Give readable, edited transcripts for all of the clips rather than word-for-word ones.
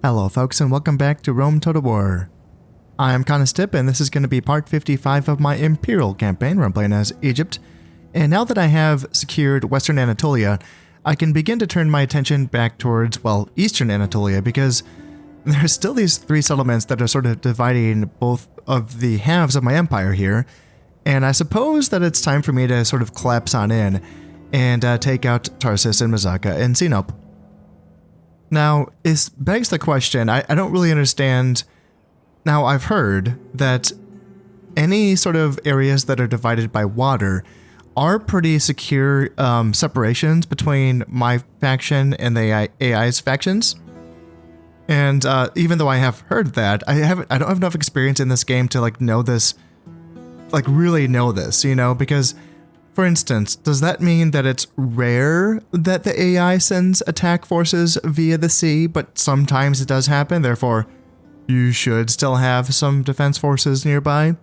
Hello folks and welcome back to Rome Total War. I'm Conostip and this is going to be part 55 of my Imperial campaign where I'm playing as Egypt. And now that I have secured Western Anatolia, I can begin to turn my attention back towards, well, Eastern Anatolia, because there's still these three settlements that are sort of dividing both of the halves of my empire here. And I suppose that it's time for me to sort of collapse on in and take out Tarsus and Mazaka and Sinope. Now, it begs the question, I don't really understand. Now, I've heard that any sort of areas that are divided by water are pretty secure separations between my faction and the AI's factions. And even though I have heard that, I don't have enough experience in this game to know this, really know this, you know, because for instance, does that mean that it's rare that the AI sends attack forces via the sea, but sometimes it does happen, therefore you should still have some defense forces nearby?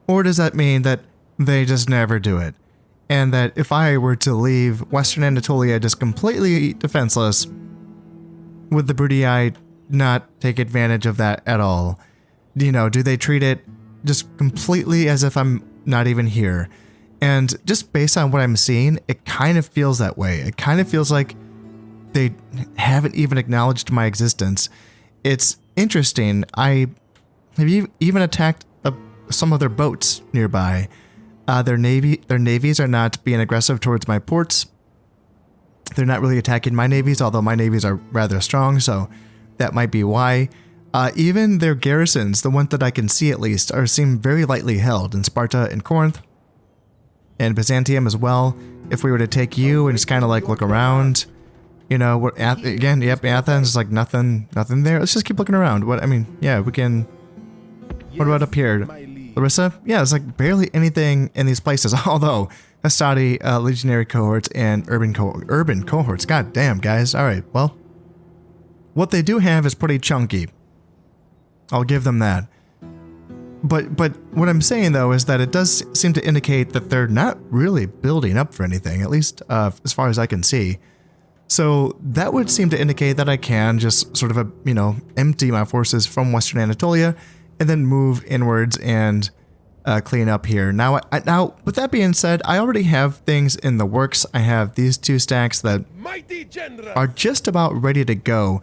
Or does that mean that they just never do it, and that if I were to leave Western Anatolia just completely defenseless, would the Brutii not take advantage of that at all? You know, do they treat it just completely as if I'm not even here? And just based on what I'm seeing, it kind of feels that way. It kind of feels like they haven't even acknowledged my existence. It's interesting. I have even attacked some of their boats nearby. Their navies are not being aggressive towards my ports. They're not really attacking my navies, although my navies are rather strong, so that might be why. Even their garrisons, the ones that I can see at least, seem very lightly held in Sparta and Corinth. And Byzantium as well. If we were to take you and just kind of look around, you know, again, yep, Athens is nothing there. Let's just keep looking around. Yeah, we can. What about up here? Larissa? Yeah, there's barely anything in these places. Although Hastati, legionary cohorts, and urban cohorts. God damn, guys. All right, well, what they do have is pretty chunky. I'll give them that. But what I'm saying though is that it does seem to indicate that they're not really building up for anything, at least as far as I can see. So that would seem to indicate that I can just sort of, empty my forces from Western Anatolia and then move inwards and clean up here. Now, with that being said, I already have things in the works. I have these two stacks that are just about ready to go.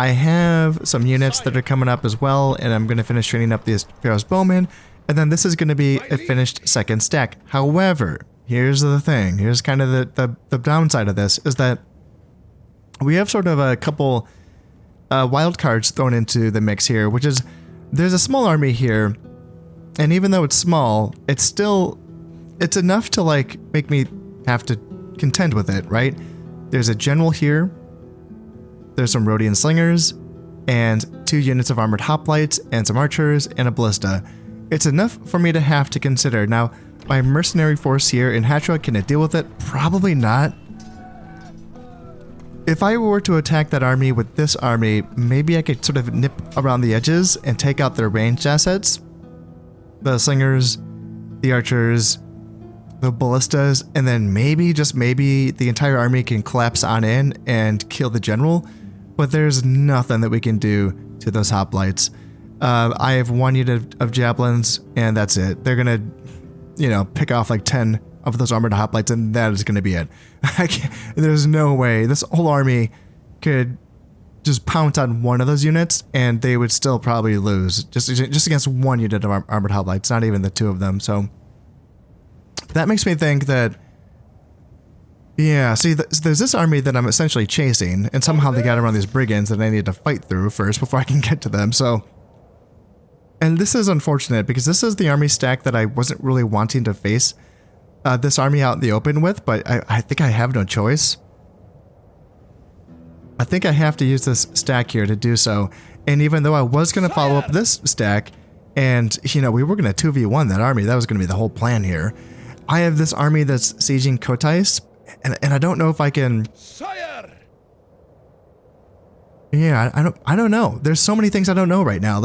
I have some units that are coming up as well, and I'm going to finish training up these Pharaoh's Bowmen, and then this is going to be a finished second stack. However, here's the thing. Here's kind of the downside of this, is that we have sort of a couple wild cards thrown into the mix here, which is there's a small army here, and even though it's small, it's enough to make me have to contend with it, right? There's a general here. There's some Rhodian slingers, and 2 units of armored hoplites, and some archers, and a ballista. It's enough for me to have to consider. Now, my mercenary force here in Hatra, can it deal with it? Probably not. If I were to attack that army with this army, maybe I could sort of nip around the edges and take out their ranged assets. The slingers, the archers, the ballistas, and then maybe, just maybe, the entire army can collapse on in and kill the general. But there's nothing that we can do to those hoplites. I have 1 unit of javelins, and that's it. They're gonna, pick off 10 of those armored hoplites, and that is gonna be it. There's no way this whole army could just pounce on 1 of those units, and they would still probably lose just against 1 unit of armored hoplites, not even the 2 of them. So that makes me think that. Yeah, see, there's this army that I'm essentially chasing, and somehow they got around these brigands that I need to fight through first before I can get to them, so. And this is unfortunate, because this is the army stack that I wasn't really wanting to face this army out in the open with, but I think I have no choice. I think I have to use this stack here to do so, and even though I was going to follow up this stack, and, we were going to 2v1 that army, that was going to be the whole plan here. I have this army that's sieging Kotais. And I don't know if I can. Sire! Yeah, I don't know. There's so many things I don't know right now.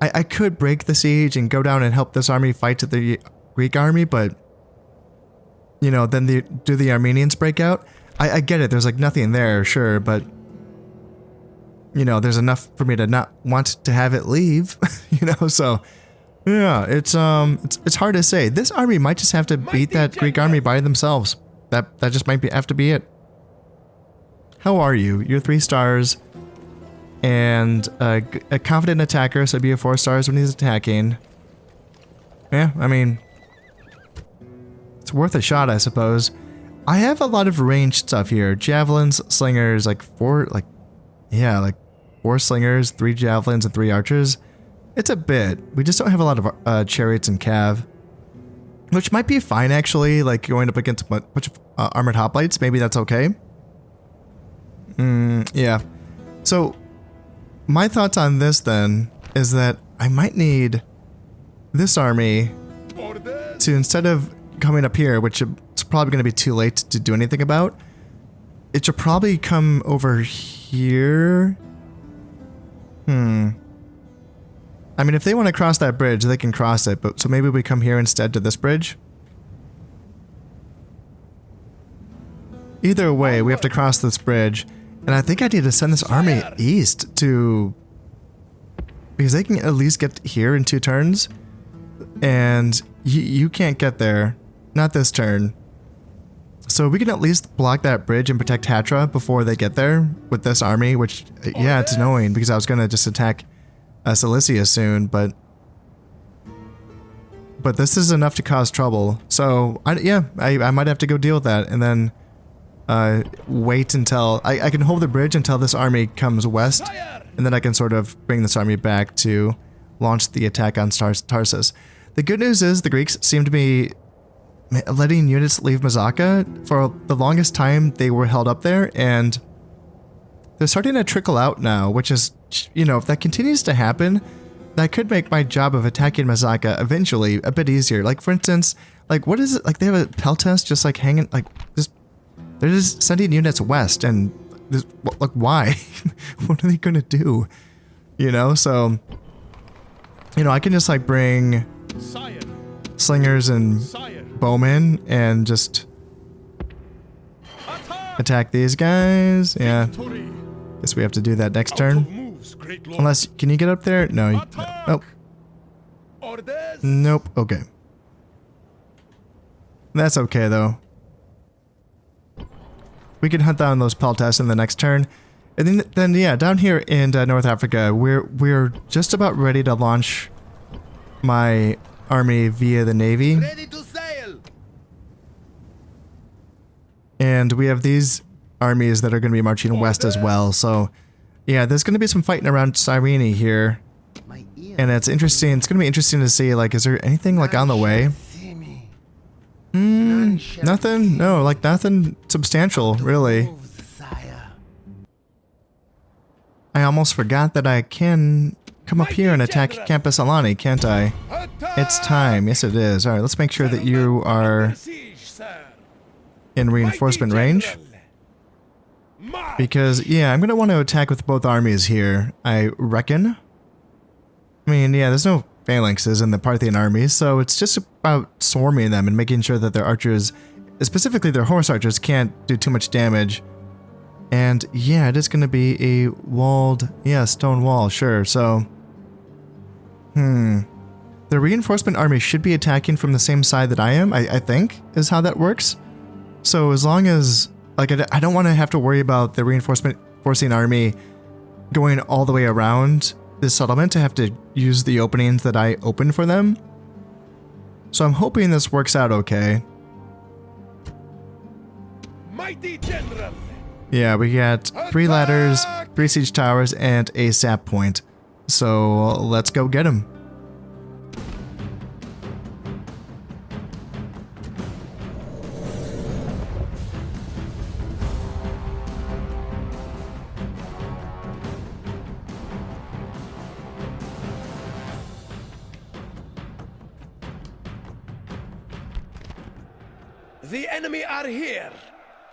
I could break the siege and go down and help this army fight to the Greek army, but then do the Armenians break out? I get it. There's nothing there, sure, but you know, there's enough for me to not want to have it leave, you know, so yeah, it's hard to say. This army might just have to beat that Greek army by themselves. That just might have to be it. How are you? You're 3 stars and a confident attacker, so it'd be a 4 stars when he's attacking. Yeah, I mean, it's worth a shot, I suppose. I have a lot of ranged stuff here. Javelins, slingers, like 4 slingers, 3 javelins, and 3 archers. It's a bit. We just don't have a lot of chariots and cav. Which might be fine, actually, like going up against a bunch of armored hoplites. Maybe that's okay. Yeah. So, my thoughts on this, then, is that I might need this army to, instead of coming up here, which it's probably going to be too late to do anything about, it should probably come over here. I mean, if they want to cross that bridge, they can cross it, but so maybe we come here instead to this bridge? Either way, we have to cross this bridge, and I think I need to send this army east to... because they can at least get here in 2 turns, and you can't get there. Not this turn. So we can at least block that bridge and protect Hatra before they get there with this army, which, yeah, it's annoying because I was going to just attack Cilicia soon, but this is enough to cause trouble. So, I might have to go deal with that and then wait until... I can hold the bridge until this army comes west, and then I can sort of bring this army back to launch the attack on Tarsus. The good news is the Greeks seem to be letting units leave Mazaka. For the longest time, they were held up there, and they're starting to trickle out now, which is, you know, if that continues to happen, that could make my job of attacking Mazaka eventually a bit easier. Like, for instance, like, what is it? Like, they have a Peltas just, like, hanging, like, just, they're just sending units west, and, like, why? What are they gonna do? You know, so, you know, I can just, like, bring slingers and bowmen and just attack these guys. Yeah. Guess we have to do that next turn. Unless, can you get up there? No. Nope. Nope. Okay. That's okay, though. We can hunt down those Peltas in the next turn. And then yeah, down here in North Africa, we're just about ready to launch my army via the Navy. Ready to sail. And we have these armies that are going to be marching west as well. So, yeah, there's going to be some fighting around Cyrene here. And it's interesting. It's going to be interesting to see, like, is there anything, like, on the way? Nothing? No, like, nothing substantial, really. I almost forgot that I can come up here and attack Campus Alani, can't I? It's time. Yes, it is. Alright, let's make sure that you are in reinforcement range. Because, yeah, I'm going to want to attack with both armies here, I reckon. I mean, yeah, there's no phalanxes in the Parthian armies, so it's just about swarming them and making sure that their archers, specifically their horse archers, can't do too much damage. And, yeah, it is going to be a walled, yeah, stone wall, sure, so... The reinforcement army should be attacking from the same side that I am, I think, is how that works. So as long as, like, I don't want to have to worry about the reinforcing army going all the way around this settlement to have to use the openings that I opened for them. So I'm hoping this works out okay. Mighty General. Yeah, we got 3 ladders, 3 siege towers, and a sap point. So let's go get them. The enemy are here.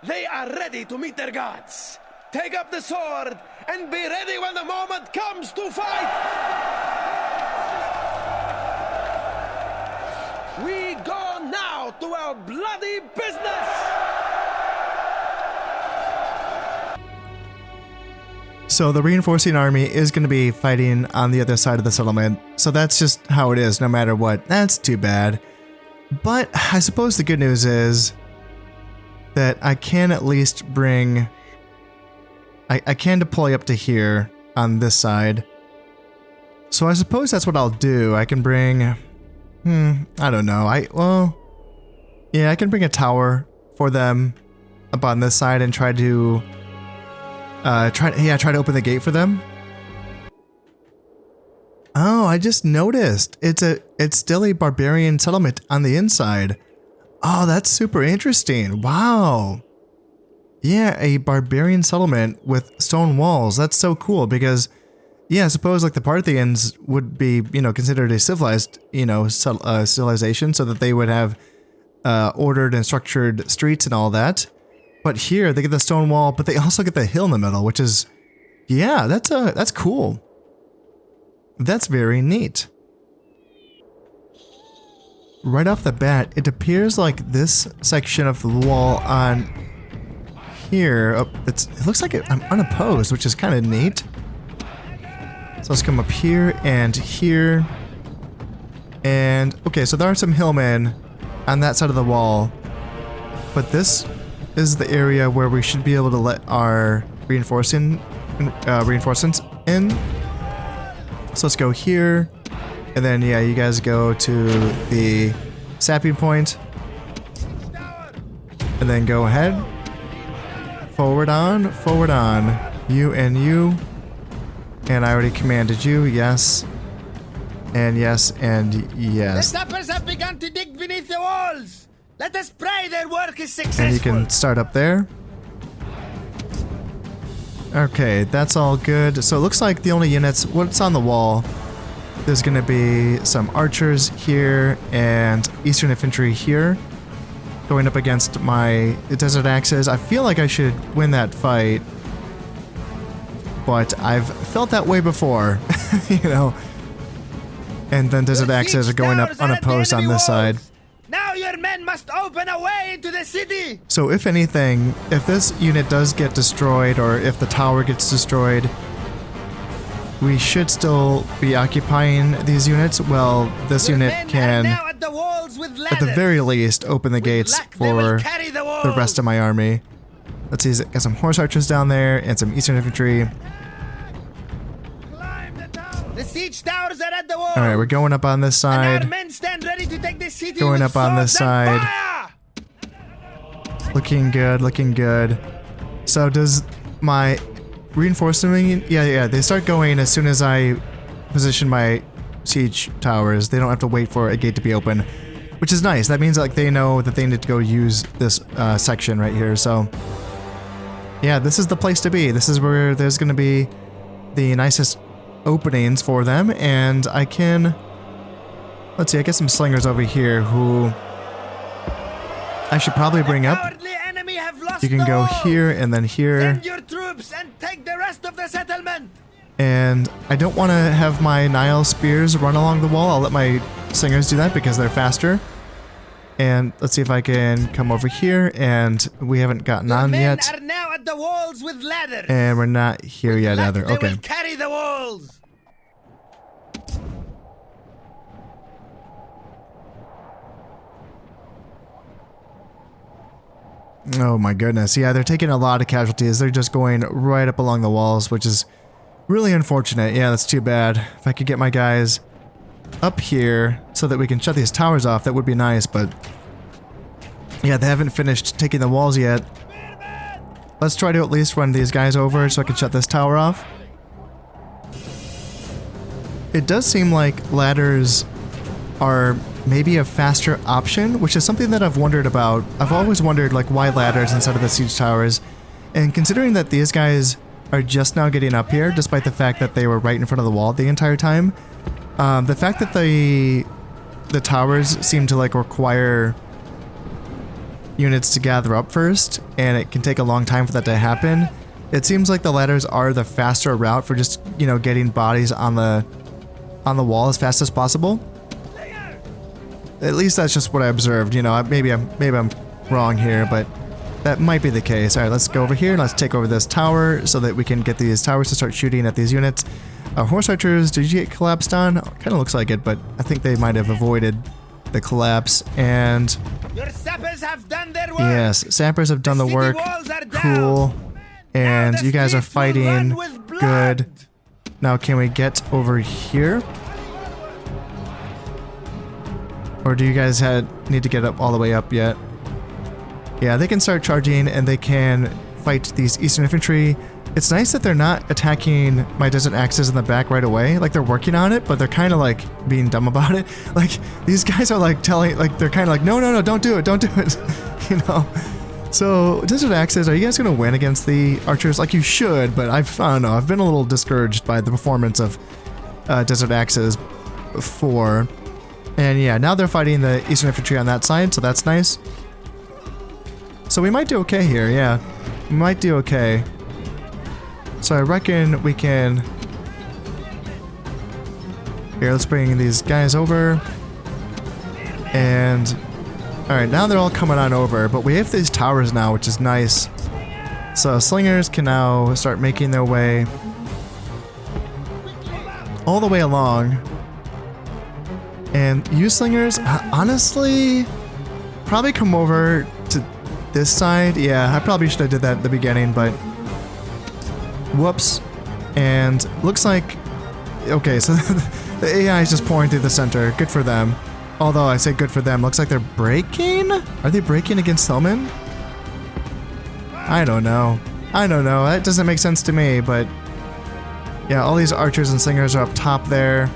They are ready to meet their gods. Take up the sword and be ready when the moment comes to fight! We go now to our bloody business! So the reinforcing army is going to be fighting on the other side of the settlement. So that's just how it is no matter what. That's too bad. But I suppose the good news is that I can at least bring... I can deploy up to here on this side. So I suppose that's what I'll do. I can bring... I don't know. Well... Yeah, I can bring a tower for them up on this side and try to... try to open the gate for them. Oh, I just noticed. It's still a barbarian settlement on the inside. Oh, that's super interesting. Wow. Yeah, a barbarian settlement with stone walls. That's so cool because, yeah, I suppose like the Parthians would be, considered a civilized, civilization, so that they would have ordered and structured streets and all that. But here they get the stone wall, but they also get the hill in the middle, which is, yeah, that's cool. That's very neat. Right off the bat, it appears like this section of the wall on here, it looks like I'm unopposed, which is kind of neat. So let's come up here and here. And, okay, so there are some hillmen on that side of the wall. But this is the area where we should be able to let our reinforcements in. So let's go here. And then, yeah, you guys go to the sapping point. And then go ahead. Forward on, forward on. You and you. And I already commanded you, yes. And yes, and yes. The sappers have begun to dig beneath the walls. Let us pray their work is successful. And you can start up there. Okay, that's all good. So it looks like the only units, what's on the wall, there's going to be some archers here and Eastern infantry here going up against my desert axes. I feel like I should win that fight, but I've felt that way before, And then desert axes are going up unopposed on this side. Now your men must open a way into the city. So if anything, if this unit does get destroyed or if the tower gets destroyed, we should still be occupying these units. Well, this unit can, at the very least, open the gates for the rest of my army. Let's see, got some horse archers down there and some Eastern infantry. The siege towers are at the wall. All right, we're going up on this side. And our men stand ready to take the city going with up on this swords and side. fire. Looking good, looking good. So does my reinforcement? Yeah, they start going as soon as I position my siege towers. They don't have to wait for a gate to be open, which is nice. That means like they know that they need to go use this section right here. So yeah, this is the place to be. This is where there's going to be the nicest openings for them, and I can, let's see, I get some slingers over here who I should probably bring up. You can go here and then here. Send your troops and take the rest of the settlement. And I don't want to have my Nile spears run along the wall. I'll let my slingers do that because they're faster. And let's see if I can come over here, and we haven't gotten on yet. Are now at the walls with ladders. And we're not here yet either. They Okay. will carry the walls. Oh my goodness. Yeah, they're taking a lot of casualties. They're just going right up along the walls, which is really unfortunate. Yeah, that's too bad. If I could get my guys up here so that we can shut these towers off, that would be nice, but yeah, they haven't finished taking the walls yet. Let's try to at least run these guys over so I can shut this tower off. It does seem like ladders are maybe a faster option, which is something that I've wondered about. I've always wondered like why ladders instead of the siege towers, and considering that these guys are just now getting up here despite the fact that they were right in front of the wall the entire time, the fact that the towers seem to like require units to gather up first, and it can take a long time for that to happen, it seems like the ladders are the faster route for just, getting bodies on the wall as fast as possible. At least that's just what I observed. Maybe I'm wrong here, but that might be the case. Alright, let's go over here. Let's take over this tower so that we can get these towers to start shooting at these units. Horse archers, did you get collapsed on? Kind of looks like it, but I think they might have avoided the collapse. And Your sappers have done their work. yes, sappers have done the city work. walls are down. Cool. And the you guys are streets will run fighting. with blood. Good. Now, can we get over here? Or do you guys need to get up all the way up yet? Yeah, they can start charging and they can fight these Eastern infantry. It's nice that they're not attacking my desert axes in the back right away. Like, they're working on it, but they're kind of like being dumb about it. Like, these guys are like they're kind of like, no, don't do it, you know? So, desert axes, are you guys going to win against the archers? Like, you should, but I don't know. I've been a little discouraged by the performance of desert axes before. And yeah, now they're fighting the Eastern infantry on that side, so that's nice. So we might do okay here, yeah. We might do okay. So I reckon we can... Here, let's bring these guys over. And... Alright, now they're all coming on over, but we have these towers now, which is nice. So slingers can now start making their way all the way along. And you slingers, honestly, probably come over to this side. Yeah, I probably should have did that at the beginning, but whoops. And looks like, okay, so the AI is just pouring through the center. Good for them. Although I say good for them, looks like they're breaking? Are they breaking against Hillman? I don't know. That doesn't make sense to me, but yeah, all these archers and slingers are up top there.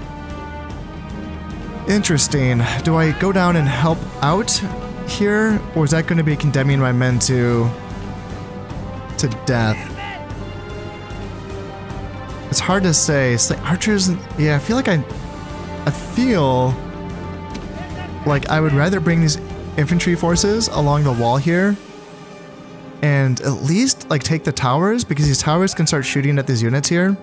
Interesting. Do I go down and help out here? Or is that going to be condemning my men to death? It's hard to say. It's like archers, yeah, I feel like I feel like I would rather bring these infantry forces along the wall here and at least like take the towers, because these towers can start shooting at these units here.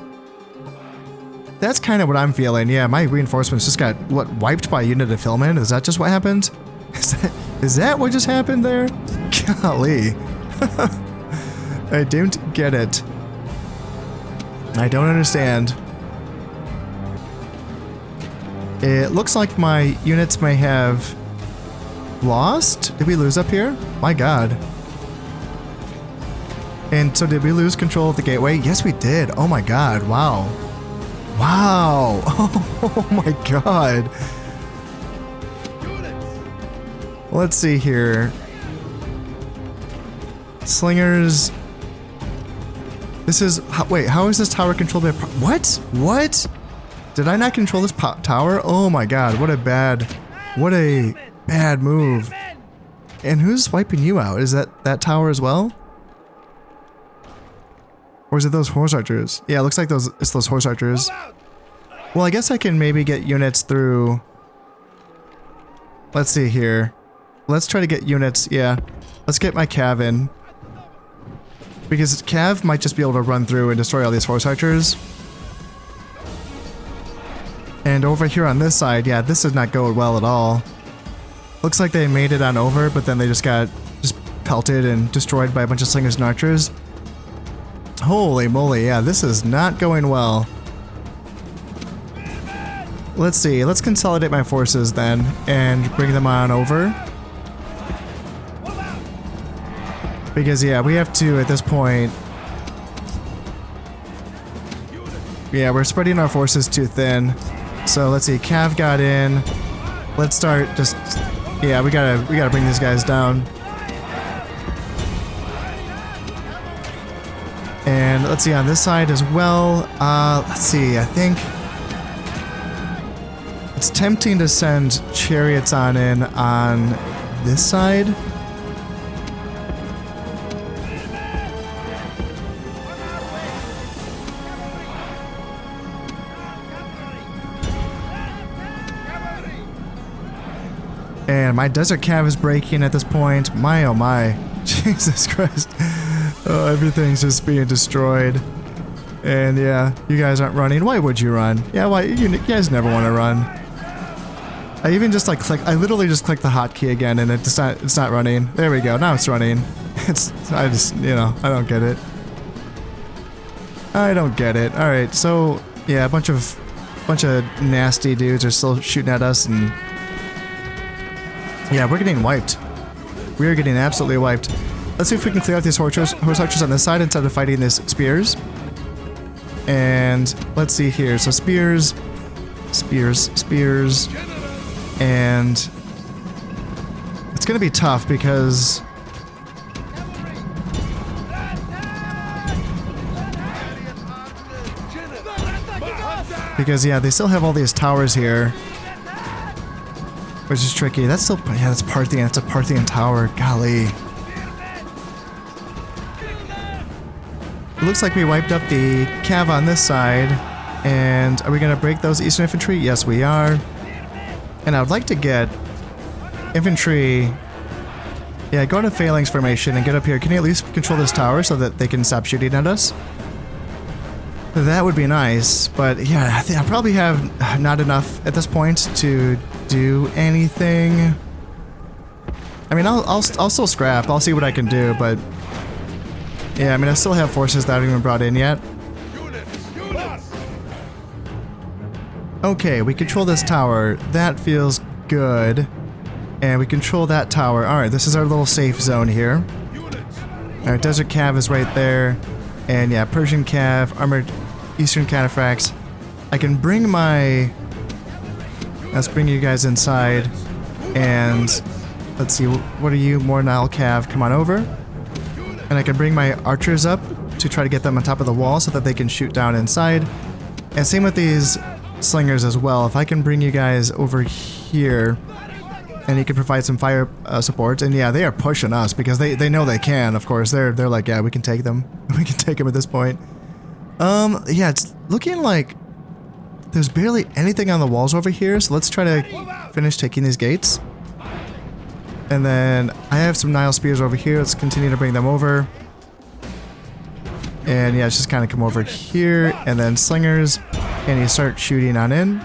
That's kind of what I'm feeling. Yeah, my reinforcements just got, wiped by a unit of Hillman? Is that just what happened? Is that what just happened there? Golly. I don't get it. I don't understand. It looks like my units may have lost. Did we lose up here? My god. And so did we lose control of the gateway? Yes, we did. Oh my god. Wow. Wow. Oh my god. Let's see here. Slingers. This is... Wait, how is this tower controlled by... What? Did I not control this tower? Oh my god, what a bad move. And who's wiping you out? Is that tower as well? Or is it those horse archers? Yeah, it looks like it's those horse archers. Well, I guess I can maybe get units through... Let's see here. Let's try to get units, yeah. Let's get my cav in. Because cav might just be able to run through and destroy all these horse archers. And over here on this side, yeah, this does not go well at all. Looks like they made it on over, but then they just got pelted and destroyed by a bunch of slingers and archers. Holy moly, yeah, this is not going well. Let's see, let's consolidate my forces then and bring them on over. Because yeah, we have to at this point... Yeah, we're spreading our forces too thin. So let's see, Cav got in. Let's start just... Yeah, we gotta bring these guys down. And let's see, on this side as well, let's see, I think... It's tempting to send chariots on in on this side. And my desert cav is breaking at this point. My oh my. Jesus Christ. Oh, everything's just being destroyed. And yeah, you guys aren't running. Why would you run? Yeah, why? You guys never want to run. I literally just clicked the hotkey again and it's not running. There we go, now it's running. I just, you know, I don't get it. I don't get it. Alright, so, yeah, a bunch of nasty dudes are still shooting at us, and yeah, we're getting wiped. We are getting absolutely wiped. Let's see if we can clear out these horse archers on this side instead of fighting these spears. And let's see here. So spears, and it's gonna be tough because yeah, they still have all these towers here, which is tricky. That's still, yeah, that's Parthian. It's a Parthian tower. Golly. It looks like we wiped up the cav on this side. And are we going to break those Eastern infantry? Yes, we are. And I would like to get infantry... Yeah, go into phalanx formation and get up here. Can you at least control this tower so that they can stop shooting at us? That would be nice. But yeah, I probably have not enough at this point to do anything. I mean, I'll still scrap. I'll see what I can do, but... Yeah, I mean, I still have forces that haven't even brought in yet. Okay, we control this tower. That feels good. And we control that tower. Alright, this is our little safe zone here. Alright, Desert Cav is right there. And yeah, Persian Cav, Armored Eastern Cataphracts. I can bring my... Let's bring you guys inside. And let's see, what are you? More Nile Cav, come on over. And I can bring my archers up to try to get them on top of the wall so that they can shoot down inside. And same with these slingers as well. If I can bring you guys over here and you can provide some fire support. And yeah, they are pushing us because they know they can, of course. They're like, yeah, we can take them. We can take them at this point. Yeah, it's looking like there's barely anything on the walls over here. So let's try to finish taking these gates. And then I have some Nile Spears over here. Let's continue to bring them over. And yeah, just kind of come over here. And then slingers. And you start shooting on in.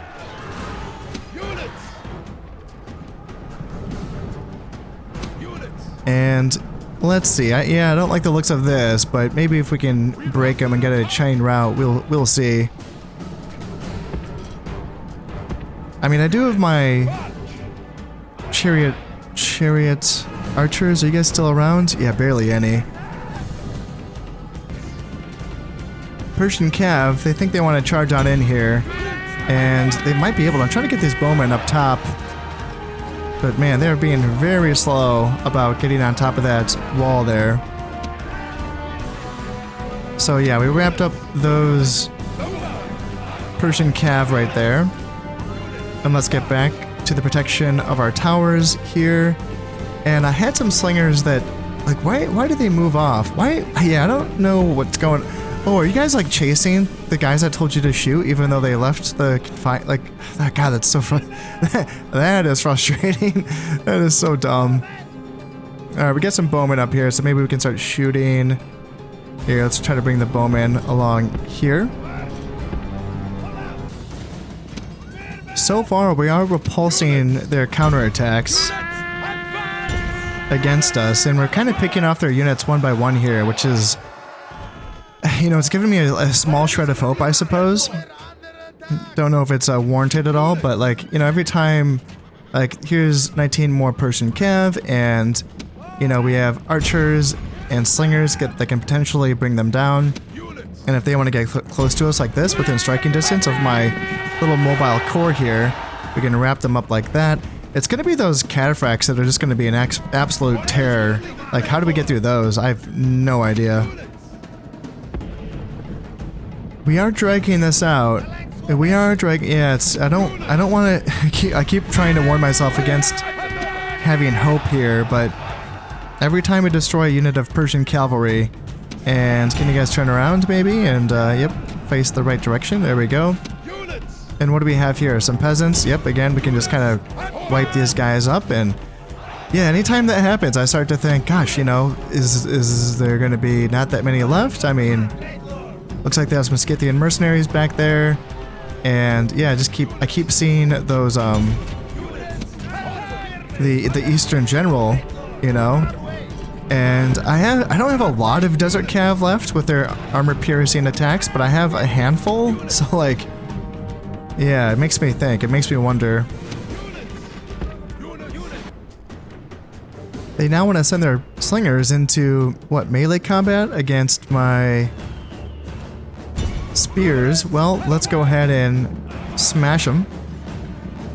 And let's see. I don't like the looks of this, but maybe if we can break them and get a chain route, we'll see. I mean, I do have my chariot archers. Are you guys still around? Yeah, barely any. Persian Cav, they think they want to charge on in here, and they might be able to. I'm trying to get these bowmen up top, but man, they're being very slow about getting on top of that wall there. So yeah, we wrapped up those Persian Cav right there, and let's get back to the protection of our towers here. And I had some slingers that, like, why did they move off? Why? Yeah, I don't know what's going. Oh, are you guys like chasing the guys I told you to shoot, even though they left the fight? Like, God, that's so that is frustrating. That is so dumb. All right, we got some bowmen up here, so maybe we can start shooting. Here, let's try to bring the bowmen along here. So far, we are repulsing their counterattacks against us, and we're kind of picking off their units one by one here, which is, you know, it's giving me a small shred of hope, I suppose. Don't know if it's warranted at all, but like, you know, every time, like, here's 19 more Persian Cav, and, you know, we have archers and slingers that can potentially bring them down. And if they want to get close to us like this, within striking distance of my little mobile core here, we can wrap them up like that. It's going to be those cataphracts that are just going to be an absolute terror. Like, how do we get through those? I have no idea. We are dragging this out. We are dragging. Yeah, it's. I don't want to. I keep trying to warn myself against having hope here, but every time we destroy a unit of Persian cavalry, and can you guys turn around maybe? And yep, face the right direction. There we go. And what do we have here? Some peasants. Yep. Again, we can just kind of wipe these guys up, and yeah, anytime that happens, I start to think, gosh, you know, is there going to be not that many left? I mean. Looks like there's some Scythian mercenaries back there, and yeah, I keep seeing those the Eastern General, you know, And I don't have a lot of Desert Cav left with their armor piercing attacks, but I have a handful. So like, yeah, it makes me think. It makes me wonder. They now want to send their slingers into, what, melee combat against my spears. Well, let's go ahead and smash them.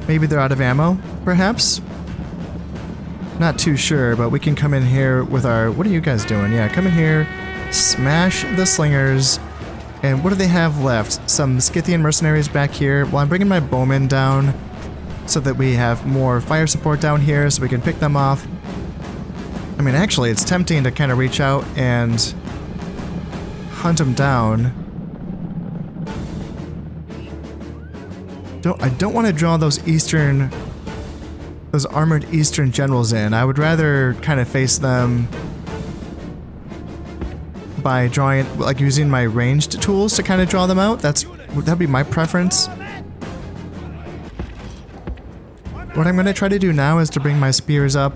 Maybe they're out of ammo, perhaps? Not too sure, but we can come in here with our... What are you guys doing? Yeah, come in here, smash the slingers. And what do they have left? Some Scythian mercenaries back here. Well, I'm bringing my bowmen down so that we have more fire support down here so we can pick them off. I mean, actually, it's tempting to kind of reach out and hunt them down. I don't want to draw those armored Eastern generals in. I would rather kind of face them by drawing, like using my ranged tools to kind of draw them out. That'd be my preference. What I'm going to try to do now is to bring my spears up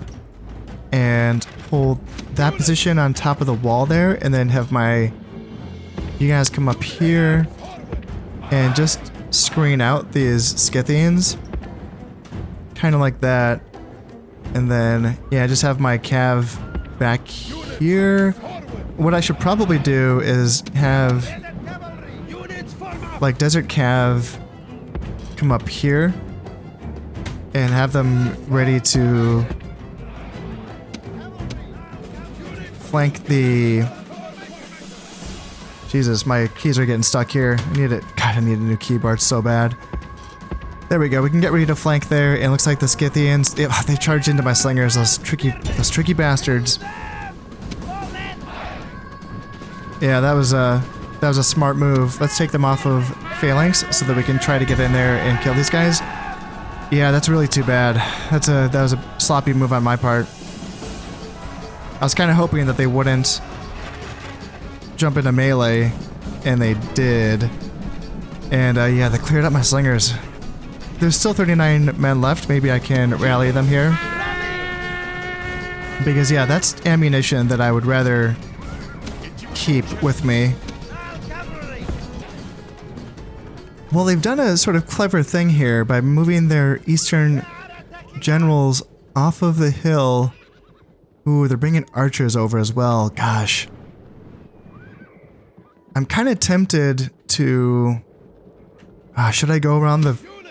and hold that position on top of the wall there, and then have you guys come up here and just screen out these Scythians. Kind of like that. And then, yeah, just have my cav back here. What I should probably do is have, like, Desert Cav come up here and have them ready to flank the... Jesus, my keys are getting stuck here. I need it. God, I need a new keyboard so bad. There we go. We can get ready to flank there. And it looks like the Scythians, they charged into my slingers. Those tricky bastards. Yeah, that was a smart move. Let's take them off of phalanx so that we can try to get in there and kill these guys. Yeah, that's really too bad. That was a sloppy move on my part. I was kind of hoping that they wouldn't jump into melee, and they did. And yeah, they cleared up my slingers. There's still 39 men left. Maybe I can rally them here. Because yeah, that's ammunition that I would rather keep with me. Well, they've done a sort of clever thing here by moving their Eastern generals off of the hill. Ooh, they're bringing archers over as well. Gosh. I'm kind of tempted to... should I go around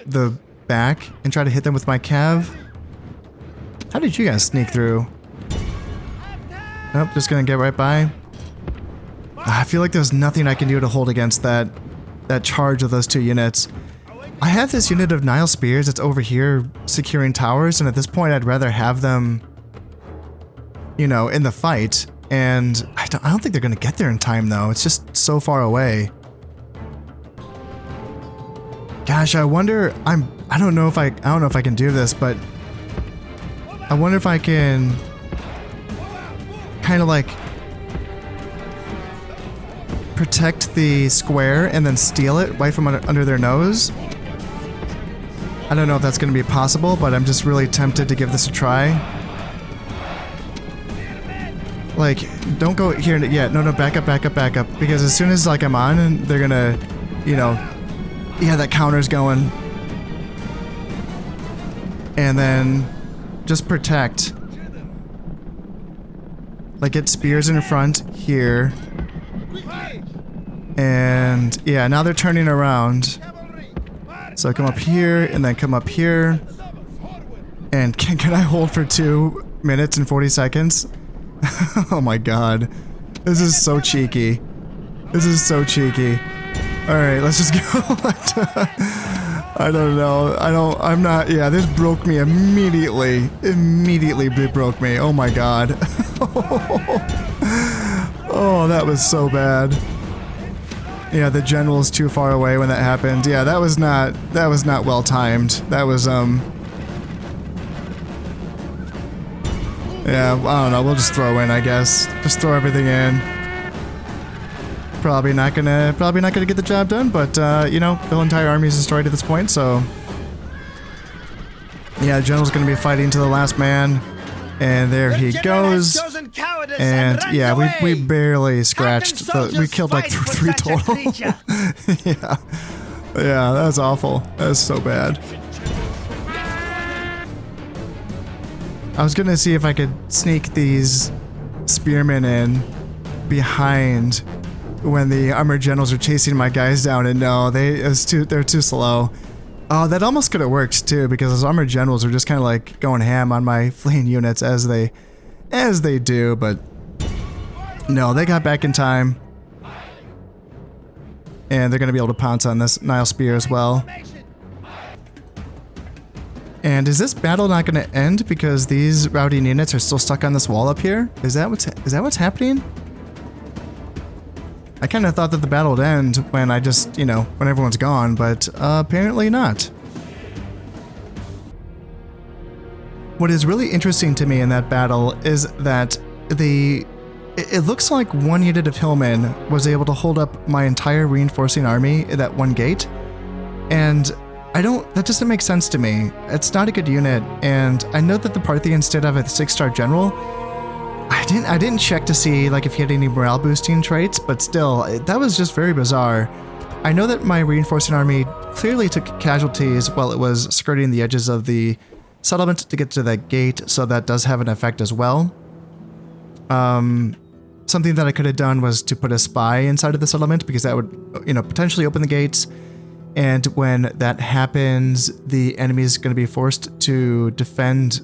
the back and try to hit them with my cav? How did you guys sneak through? Nope, just gonna get right by. I feel like there's nothing I can do to hold against that charge of those two units. I have this unit of Nile Spears that's over here securing towers, and at this point I'd rather have them, you know, in the fight. And I don't think they're gonna get there in time though. It's just so far away. Gosh, I wonder. I don't know if I can do this, but I wonder if I can kind of like protect the square and then steal it right from under their nose. I don't know if that's gonna be possible, but I'm just really tempted to give this a try. Like, don't go here yet. No, back up. Because as soon as, like, I'm on, and they're gonna, you know... Yeah, that counter's going. And then... just protect. Like, get spears in front here. And, yeah, now they're turning around. So come up here, and then come up here. And can I hold for 2 minutes and 40 seconds? Oh my god. This is so cheeky. This is so cheeky. Alright, let's just go. I don't know. I'm not... Yeah, this broke me immediately. Immediately broke me. Oh my god. Oh, that was so bad. Yeah, the general's too far away when that happened. Yeah, that was not well timed. That was, yeah, I don't know, we'll just throw in, I guess. Just throw everything in. Probably not gonna get the job done, but, you know, the whole entire army is destroyed at this point, so... Yeah, the general's gonna be fighting to the last man. And there he goes. And runs yeah, we away. barely scratched. We killed like 3 total. Yeah. Yeah, that was awful. That was so bad. I was gonna see if I could sneak these spearmen in behind when the armored generals are chasing my guys down, and no, they're too slow. Oh, that almost could have worked too, because those armored generals are just kind of like going ham on my fleeing units as they do, but no, they got back in time. And they're going to be able to pounce on this Nile Spear as well. And is this battle not going to end because these rowdy units are still stuck on this wall up here? Is that what's happening? I kind of thought that the battle would end when I just, when everyone's gone, but apparently not. What is really interesting to me in that battle is that it looks like one unit of Hillmen was able to hold up my entire reinforcing army at that one gate. And that doesn't make sense to me. It's not a good unit, and I know that the Parthians did have a 6-star general. I didn't check to see like if he had any morale boosting traits, but still, that was just very bizarre. I know that my reinforcing army clearly took casualties while it was skirting the edges of the settlement to get to that gate, so that does have an effect as well. Something that I could have done was to put a spy inside of the settlement, because that would, potentially open the gates. And when that happens, the enemy is going to be forced to defend,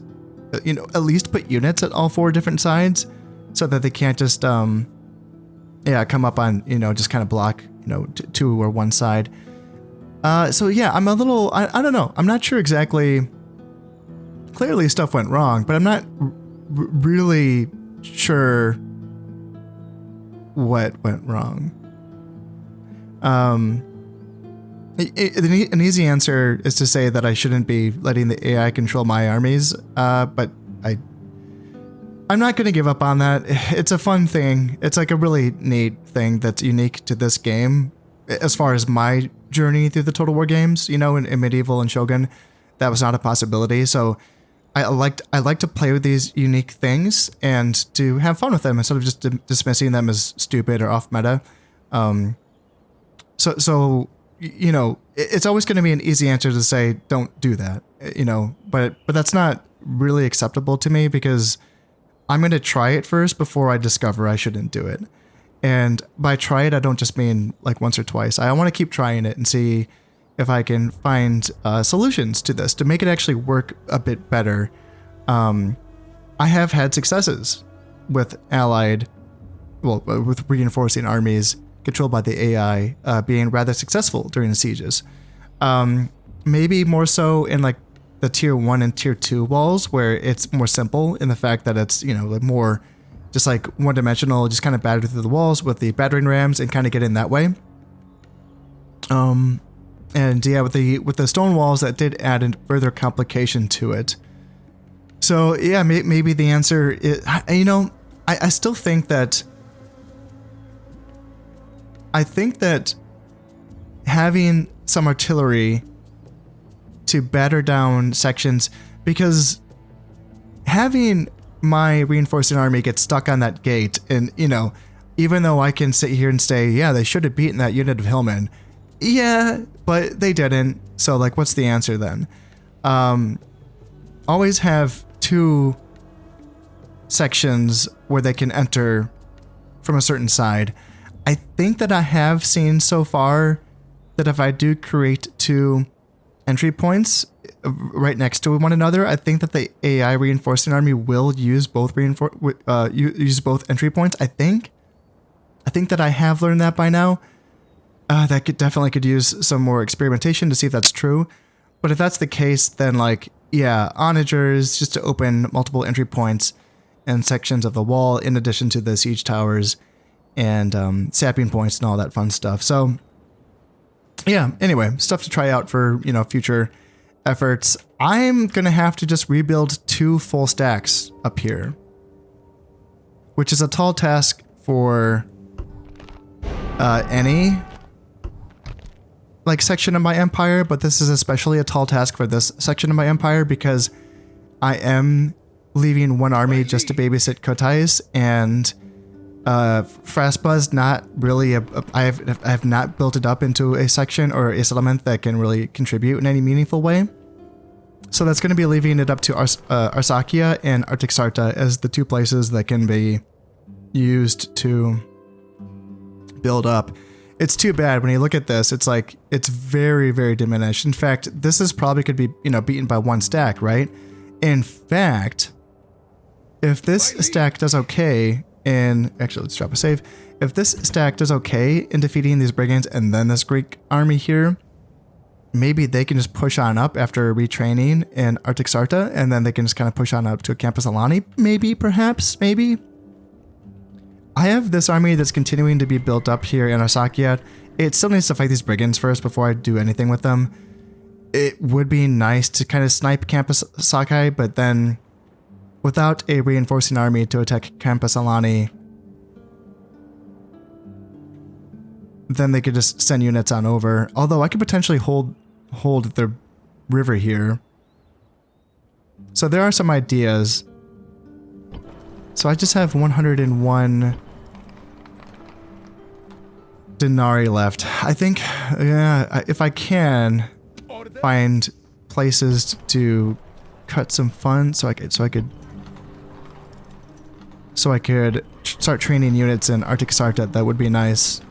at least put units at all 4 different sides, so that they can't just, come up on, just kind of block, 2 or 1 side. So yeah, I'm a little, I don't know. I'm not sure exactly. Clearly stuff went wrong, but I'm not really sure what went wrong. An easy answer is to say that I shouldn't be letting the AI control my armies, but I'm not going to give up on that. It's a fun thing. It's like a really neat thing that's unique to this game. As far as my journey through the Total War games, in Medieval and Shogun, that was not a possibility. So I like to play with these unique things and to have fun with them instead of just dismissing them as stupid or off meta. So it's always going to be an easy answer to say don't do that. But that's not really acceptable to me, because I'm going to try it first before I discover I shouldn't do it. And by try it, I don't just mean like once or twice. I want to keep trying it and see if I can find solutions to this to make it actually work a bit better. I have had successes with with reinforcing armies controlled by the AI being rather successful during the sieges. Maybe more so in like the tier 1 and tier 2 walls, where it's more simple in the fact that it's, like more just like one-dimensional, just kind of batter through the walls with the battering rams and kind of get in that way. And yeah, with the stone walls, that did add a further complication to it. So yeah, maybe the answer is, I still think that, having some artillery to batter down sections, because having my reinforcing army get stuck on that gate, and even though I can sit here and say, yeah, they should have beaten that unit of Hillmen. Yeah, but they didn't. So like, what's the answer then? Always have 2 sections where they can enter from a certain side. I think that I have seen so far that if I do create 2 entry points right next to one another, I think that the AI reinforcing army will use both use both entry points. I think that I have learned that by now. That definitely could use some more experimentation to see if that's true. But if that's the case, then like, yeah, onagers just to open multiple entry points and sections of the wall, in addition to the siege towers and sapping points and all that fun stuff. So yeah, anyway, stuff to try out for, future efforts. I'm going to have to just rebuild 2 full stacks up here, which is a tall task for any like section of my empire, but this is especially a tall task for this section of my empire, because I am leaving one army just to babysit Kotais, and Fraspa's not really I have not built it up into a section or a settlement that can really contribute in any meaningful way. So that's going to be leaving it up to Arsacia and Artixarta as the 2 places that can be used to build up. It's too bad when you look at this, it's like, it's very, very diminished. In fact, this is probably could be, beaten by 1 stack, right? In fact, if this stack does okay actually, let's drop a save. If this stack does okay in defeating these brigands and then this Greek army here, maybe they can just push on up after retraining in Artixarta, and then they can just kind of push on up to Campus Alani. Maybe, perhaps, maybe. I have this army that's continuing to be built up here in Arsacia. It still needs to fight these brigands first before I do anything with them. It would be nice to kind of snipe Campus Sakai, but then without a reinforcing army to attack Campus Alani, then they could just send units on over. Although I could potentially hold the river here. So there are some ideas. So I just have 101 denarii left. I think, yeah, if I can find places to cut some funds, so I could start training units in Artixarta, that would be nice.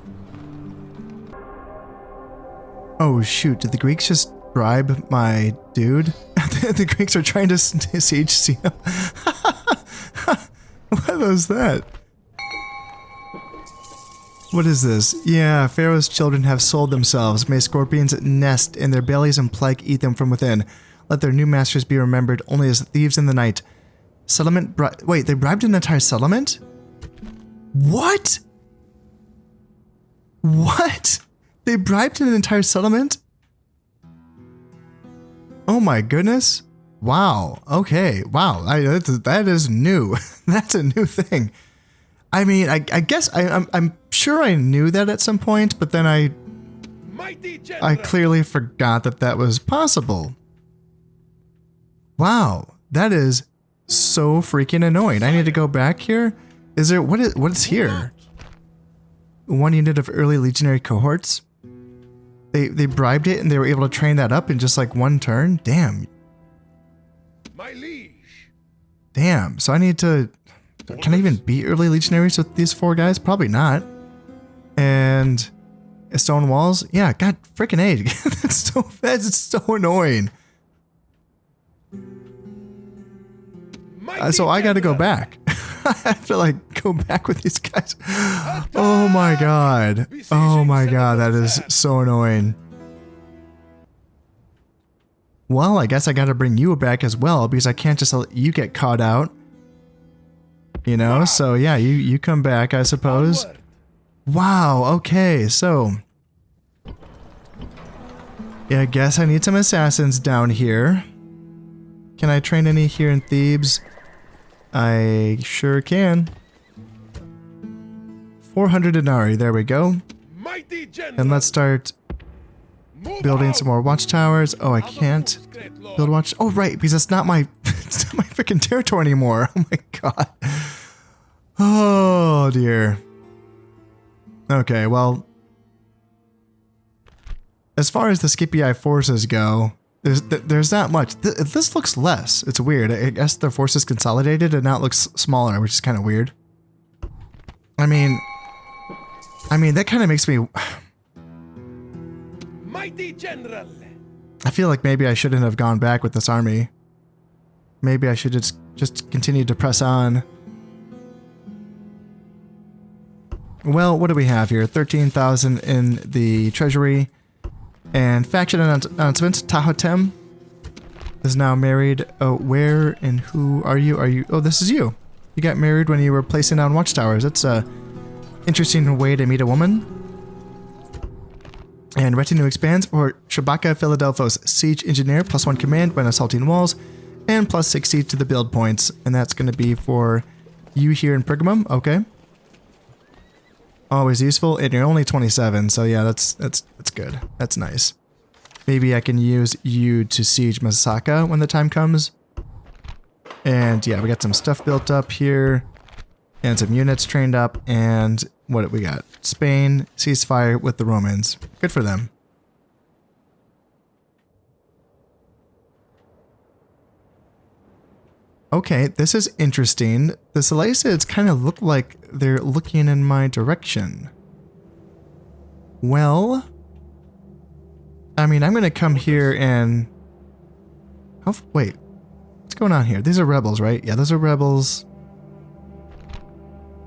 Oh shoot, did the Greeks just bribe my dude? The Greeks are trying to siege Siam. What was that? What is this? Yeah, Pharaoh's children have sold themselves. May scorpions nest in their bellies and plague eat them from within. Let their new masters be remembered only as thieves in the night. Settlement wait, they bribed an entire settlement? What? What? They bribed an entire settlement? Oh my goodness. Wow. Okay. Wow. That is new. That's a new thing. I mean, I guess I'm sure I knew that at some point, but then I clearly forgot that was possible. Wow. That is so freaking annoying. I need to go back here. Is there what is here? 1 unit of early legionary cohorts. They bribed it and they were able to train that up in just like 1 turn. Damn. My liege. Damn. So I need to. Can I even beat early legionaries with these 4 guys? Probably not. And stone walls. Yeah. God freaking A. That's so annoying. So I got to go back. I have to like go back with these guys. Oh my god. Oh my god, that is so annoying. Well, I guess I gotta bring you back as well, because I can't just let you get caught out. You know, so yeah, you come back, I suppose. Wow, okay, so yeah, I guess I need some assassins down here. Can I train any here in Thebes? I sure can. 400 denarii, there we go. And let's start building some more watchtowers. Oh, I can't build watch. Oh, right, because it's not my it's not my freaking territory anymore. Oh my god. Oh dear. Okay, well, as far as the Scipii forces go, there's not much. This looks less. It's weird. I guess their forces consolidated and now it looks smaller, which is kind of weird. I mean, that kind of makes me. Mighty General. I feel like maybe I shouldn't have gone back with this army. Maybe I should just continue to press on. Well, what do we have here? 13,000 in the treasury. And faction announcement, Tahotem is now married. Oh, where and who are you? Oh, this is you. You got married when you were placing down watchtowers. That's a interesting way to meet a woman. And retinue expands for Shabaka Philadelphos, siege engineer, +1 command when assaulting walls, and +6 siege to the build points. And that's going to be for you here in Pergamum. Okay. Always useful, and you're only 27, so yeah, that's good. That's nice. Maybe I can use you to siege Masaka when the time comes. And yeah, we got some stuff built up here. And some units trained up. And what we got? Spain, ceasefire with the Romans. Good for them. Okay, this is interesting. The Seleucids kind of look like they're looking in my direction. Well, I mean, I'm going to come here and... wait, what's going on here? These are rebels, right? Yeah, those are rebels.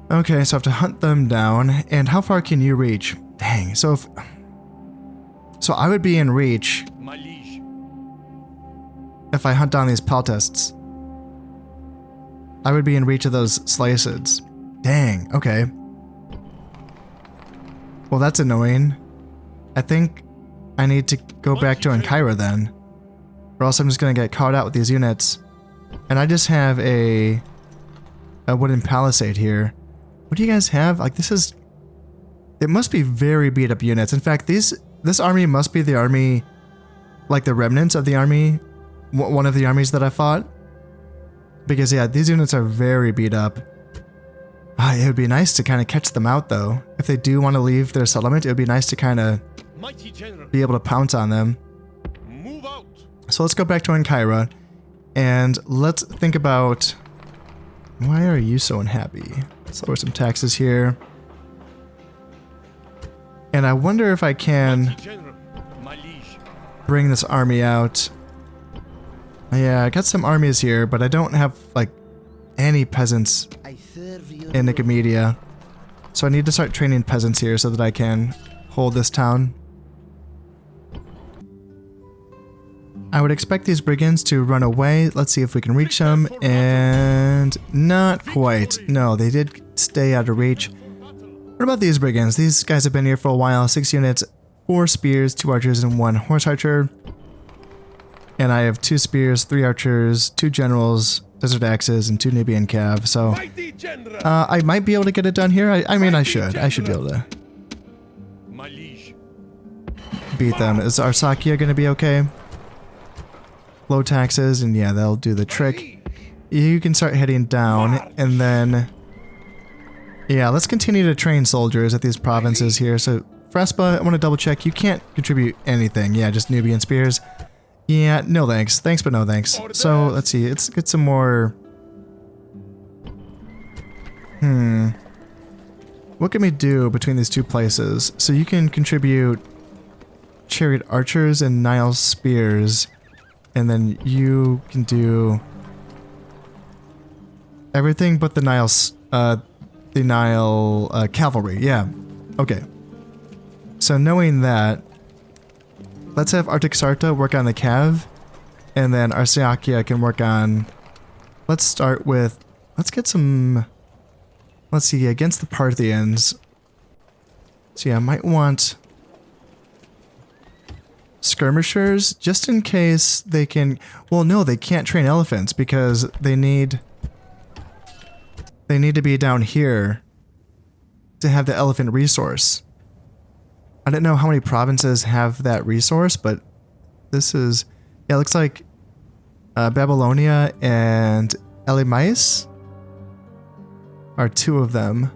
Okay, so I have to hunt them down. And how far can you reach? Dang, so I would be in reach if I hunt down these Peltasts. I would be in reach of those Seleucids. Dang, okay. Well, that's annoying. I think I need to go back to Ankara then. Or else I'm just going to get caught out with these units. And I just have a wooden palisade here. What do you guys have? Like, this is... It must be very beat up units. In fact, this army must be the army... Like the remnants of the army. One of the armies that I fought. Because, yeah, these units are very beat up. It would be nice to kind of catch them out, though. If they do want to leave their settlement, it would be nice to kind of be able to pounce on them. Move out. So let's go back to Ankara, and let's think about... Why are you so unhappy? Let's lower some taxes here. And I wonder if I can bring this army out. Yeah, I got some armies here, but I don't have, like, any peasants in Nicomedia. So I need to start training peasants here so that I can hold this town. I would expect these brigands to run away. Let's see if we can reach them. And not quite. No, they did stay out of reach. What about these brigands? These guys have been here for a while. 6 units, 4 spears, 2 archers, and 1 horse archer. And I have 2 spears, 3 archers, 2 generals, desert axes, and 2 Nubian cav. So I might be able to get it done here. I mean, I should. I should be able to beat them. Is Arsacia going to be okay? Low taxes, and yeah, they'll do the trick. You can start heading down, and then... Yeah, let's continue to train soldiers at these provinces here. So, Frespa, I want to double check. You can't contribute anything. Yeah, just Nubian spears. Yeah, no thanks. Thanks, but no thanks. So, let's see. Let's get some more... What can we do between these 2 places? So you can contribute chariot archers and Nile spears. And then you can do everything but the Nile cavalry. Yeah. Okay. So knowing that, let's have Artaxarta work on the cav, and then Arsacia can work on... Let's start with... Let's get some... Let's see, against the Parthians. So yeah, I might want... skirmishers, just in case they can... Well, no, they can't train elephants because they need to be down here to have the elephant resource. I don't know how many provinces have that resource, but this is... Yeah, it looks like Babylonia and Elymais are 2 of them.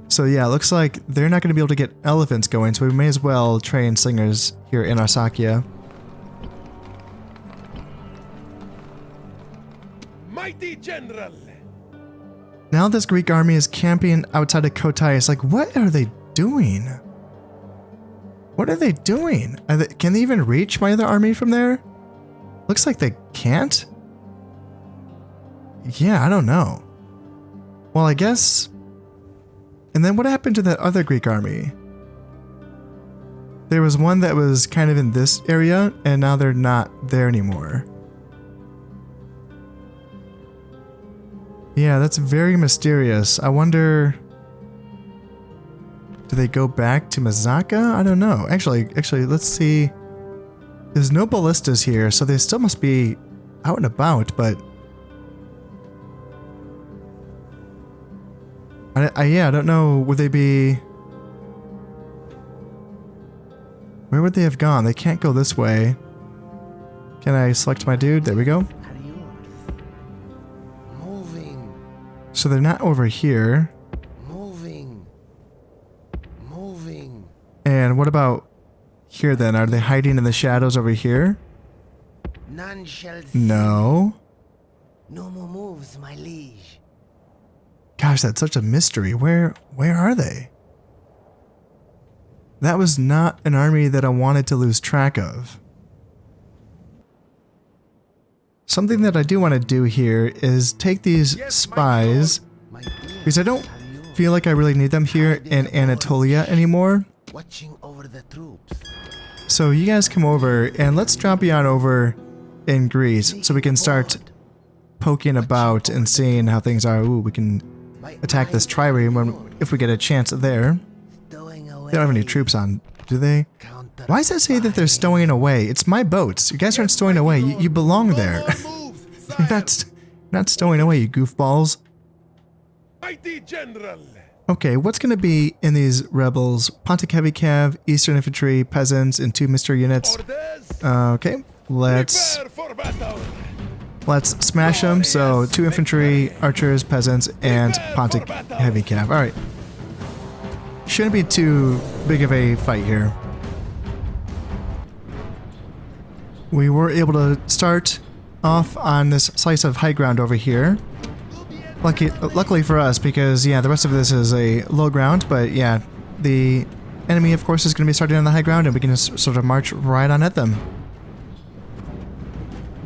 So yeah, it looks like they're not going to be able to get elephants going, so we may as well train slingers here in Arsacia. Mighty general. Now this Greek army is camping outside of Kotai. It's like, what are they doing? What are they doing? Can they even reach my other army from there? Looks like they can't. Yeah, I don't know. Well, I guess... And then what happened to that other Greek army? There was one that was kind of in this area, and now they're not there anymore. Yeah, that's very mysterious. I wonder... Do they go back to Mazaka? I don't know. Actually, let's see. There's no ballistas here, so they still must be out and about, but... I don't know. Would they be... Where would they have gone? They can't go this way. Can I select my dude? There we go. So they're not over here. Moving. Moving. And what about here then? Are they hiding in the shadows over here? None shall see. No. No more moves, my liege. Gosh, that's such a mystery. Where are they? That was not an army that I wanted to lose track of. Something that I do want to do here is take these spies, My dear, because I don't have you feel like I really need them here in Anatolia anymore. watching over the troops? So you guys come over and let's drop you on over in Greece so we can start poking about and seeing how things are. Ooh, we can My attack this trireme if we get a chance there. stowing away. They don't have any troops on, do they? Counter Why does that say that they're stowing away? It's my boats. You guys aren't stowing away. You belong there. You're not stowing away, you goofballs. Mighty General! Okay, what's going to be in these rebels? Pontic Heavy Cav, Eastern Infantry, Peasants, and 2 Mr. Units. Orders! Okay, let's Prepare for battle! smash them. So 2 Infantry, Archers, Peasants, and Pontic Heavy Cav. Alright. Shouldn't be too big of a fight here. We were able to start off on this slice of high ground over here. Luckily for us, because yeah, the rest of this is a low ground, but yeah, the enemy of course is going to be starting on the high ground and we can just sort of march right on at them.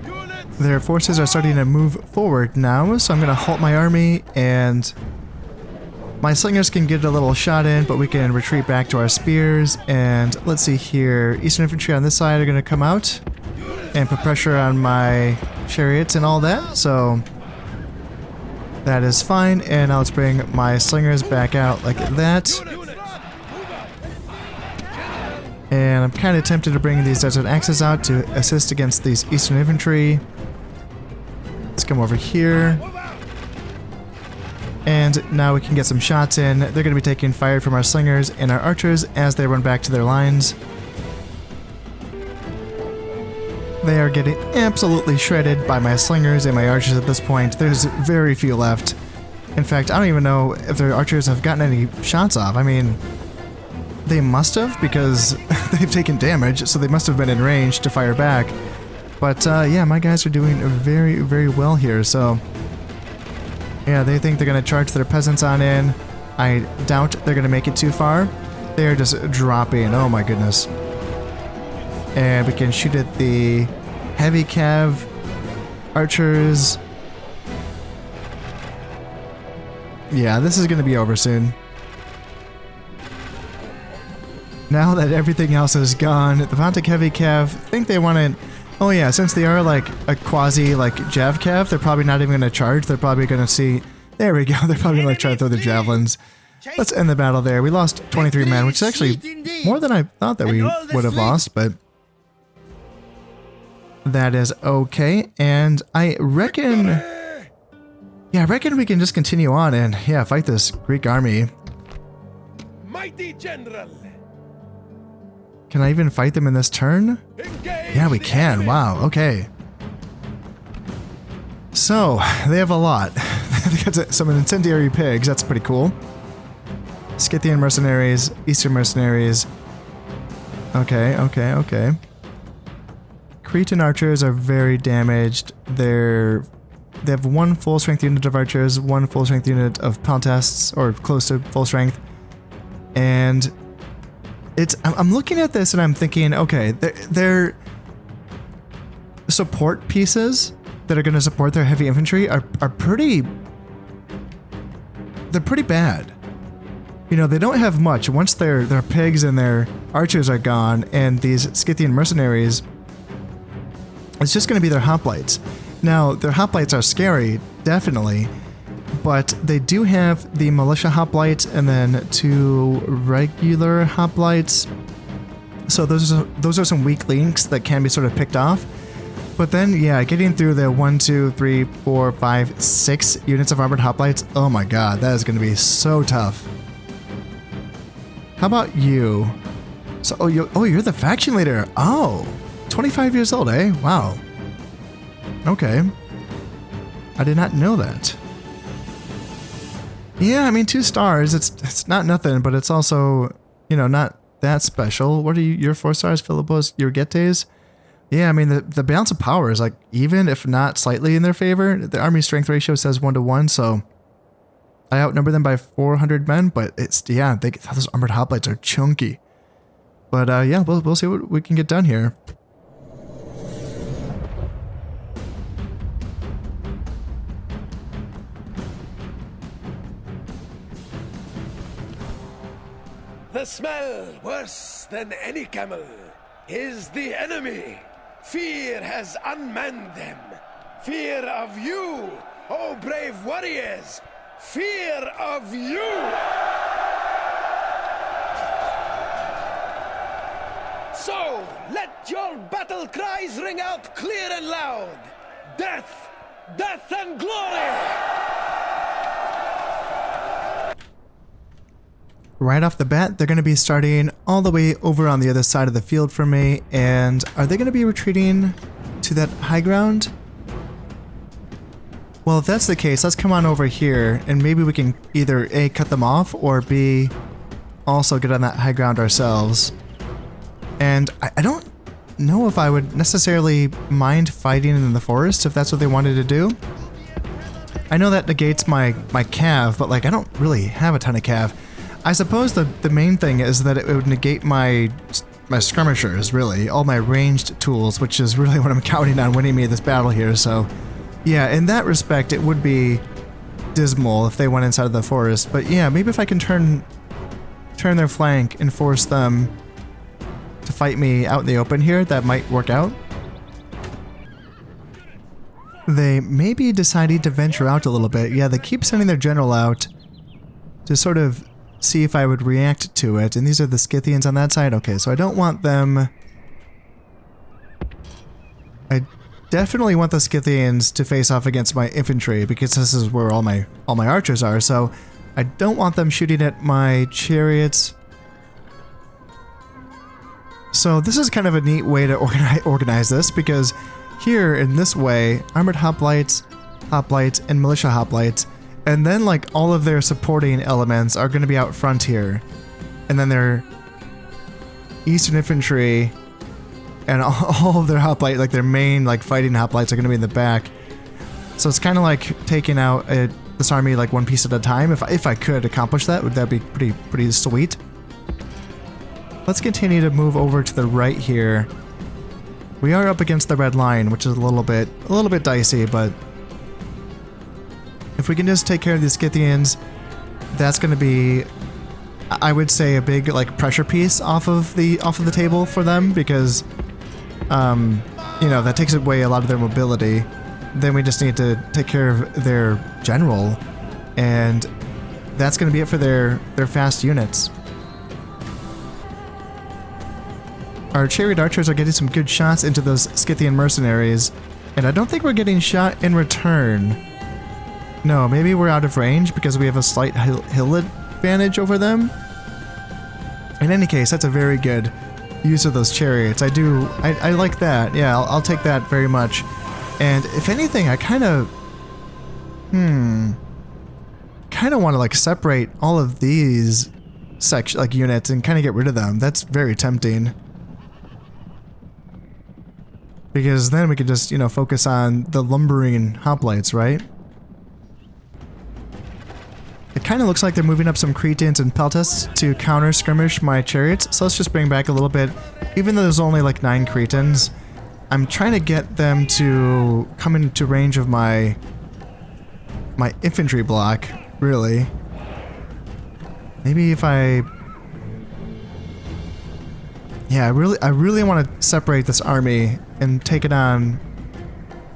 Units! Their forces are starting to move forward now, so I'm going to halt my army and my slingers can get a little shot in, but we can retreat back to our spears. And let's see here, Eastern Infantry on this side are going to come out and put pressure on my chariots and all that, so that is fine. And now let's bring my slingers back out like that. And I'm kind of tempted to bring these Desert Axes out to assist against these Eastern Infantry. Let's come over here. And now we can get some shots in. They're going to be taking fire from our slingers and our archers as they run back to their lines. They are getting absolutely shredded by my slingers and my archers at this point. There's very few left. In fact, I don't even know if their archers have gotten any shots off. I mean, they must have, because they've taken damage, so they must have been in range to fire back. But yeah, my guys are doing very, very well here, so yeah, they think they're going to charge their peasants on in. I doubt they're going to make it too far. They're just dropping. Oh my goodness. And we can shoot at the heavy cav archers. Yeah, this is going to be over soon. Now that everything else is gone, the Pontic Heavy Cav think they want to... Oh yeah, since they are like a quasi like Jav Cav, they're probably not even going to charge. They're probably going to see... There we go. They're probably going to try to throw the javelins. Let's end the battle there. We lost 23 men, which is actually more than I thought that we would have lost, but that is okay. And I reckon... Yeah, I reckon we can just continue on and, yeah, fight this Greek army. Mighty General! Can I even fight them in this turn? Engage Yeah, we the can. enemy. Wow, okay. So, they have a lot. They got some incendiary pigs, that's pretty cool. Scythian mercenaries, Eastern mercenaries. Okay, okay, okay. Cretan archers are very damaged. They have 1 full strength unit of archers, 1 full strength unit of peltasts, or close to full strength. And I'm looking at this and I'm thinking, okay, they're support pieces that are going to support their heavy infantry are pretty... They're pretty bad. You know, they don't have much. Once their pigs and their archers are gone and these Scythian mercenaries, it's just going to be their hoplites. Now, their hoplites are scary, definitely, but they do have the militia hoplites and then 2 regular hoplites. So those are some weak links that can be sort of picked off. But then, yeah, getting through the 1, 2, 3, 4, 5, 6 units of armored hoplites, oh my god, that is going to be so tough. How about you? So, you're the faction leader. Oh, 25 years old, eh? Wow. Okay. I did not know that. Yeah, I mean, 2 stars. It's not nothing, but it's also, you know, not that special. What are your 4 stars, Philippos? Your Getes? Yeah, I mean, the balance of power is like even, if not slightly in their favor. The army strength ratio says 1-to-1, so I outnumber them by 400 men, but it's, yeah, those armored hoplites are chunky. But yeah, we'll see what we can get done here. The smell, worse than any camel, is the enemy. Fear has unmanned them. Fear of you, oh brave warriors. Fear of you! So, let your battle cries ring out clear and loud. Death! Death and glory! Right off the bat, they're going to be starting all the way over on the other side of the field from me, and are they going to be retreating to that high ground? Well, if that's the case, let's come on over here, and maybe we can either A, cut them off, or B, also get on that high ground ourselves. And I don't know if I would necessarily mind fighting in the forest if that's what they wanted to do. I know that negates my cav, but like I don't really have a ton of cav. I suppose the main thing is that it would negate my skirmishers, really, all my ranged tools, which is really what I'm counting on winning me this battle here. So yeah, in that respect, it would be dismal if they went inside of the forest. But yeah, maybe if I can turn their flank and force them to fight me out in the open here, that might work out. They may be deciding to venture out a little bit. Yeah, they keep sending their general out to sort of see if I would react to it. And these are the Scythians on that side. Okay, so I don't want them... I definitely want the Scythians to face off against my infantry because this is where all my archers are. So I don't want them shooting at my chariots. So this is kind of a neat way to organize this, because here in this way, armored hoplites, and militia hoplites, and then like all of their supporting elements are going to be out front here, and then their eastern infantry and all of their hoplite, like their main like fighting hoplites, are going to be in the back. So it's kind of like taking out this army like one piece at a time. If I could accomplish that, would that be pretty sweet? Let's continue to move over to the right here. We are up against the red line, which is a little bit dicey, but if we can just take care of the Scythians, that's going to be, I would say, a big like pressure piece off of the table for them, because you know, that takes away a lot of their mobility. Then we just need to take care of their general, and that's going to be it for their fast units. Our chariot archers are getting some good shots into those Scythian mercenaries, and I don't think we're getting shot in return. No, maybe we're out of range because we have a slight hill advantage over them. In any case, that's a very good use of those chariots. I like that. Yeah, I'll take that very much. And if anything, I kind of want to like separate all of these units and kind of get rid of them. That's very tempting. Because then we could just, you know, focus on the lumbering hoplites, right? It kind of looks like they're moving up some Cretans and Peltas to counter skirmish my chariots, so let's just bring back a little bit. Even though there's only like 9 Cretans, I'm trying to get them to come into range of my infantry block, really. Maybe if I... Yeah, I really want to separate this army and take it on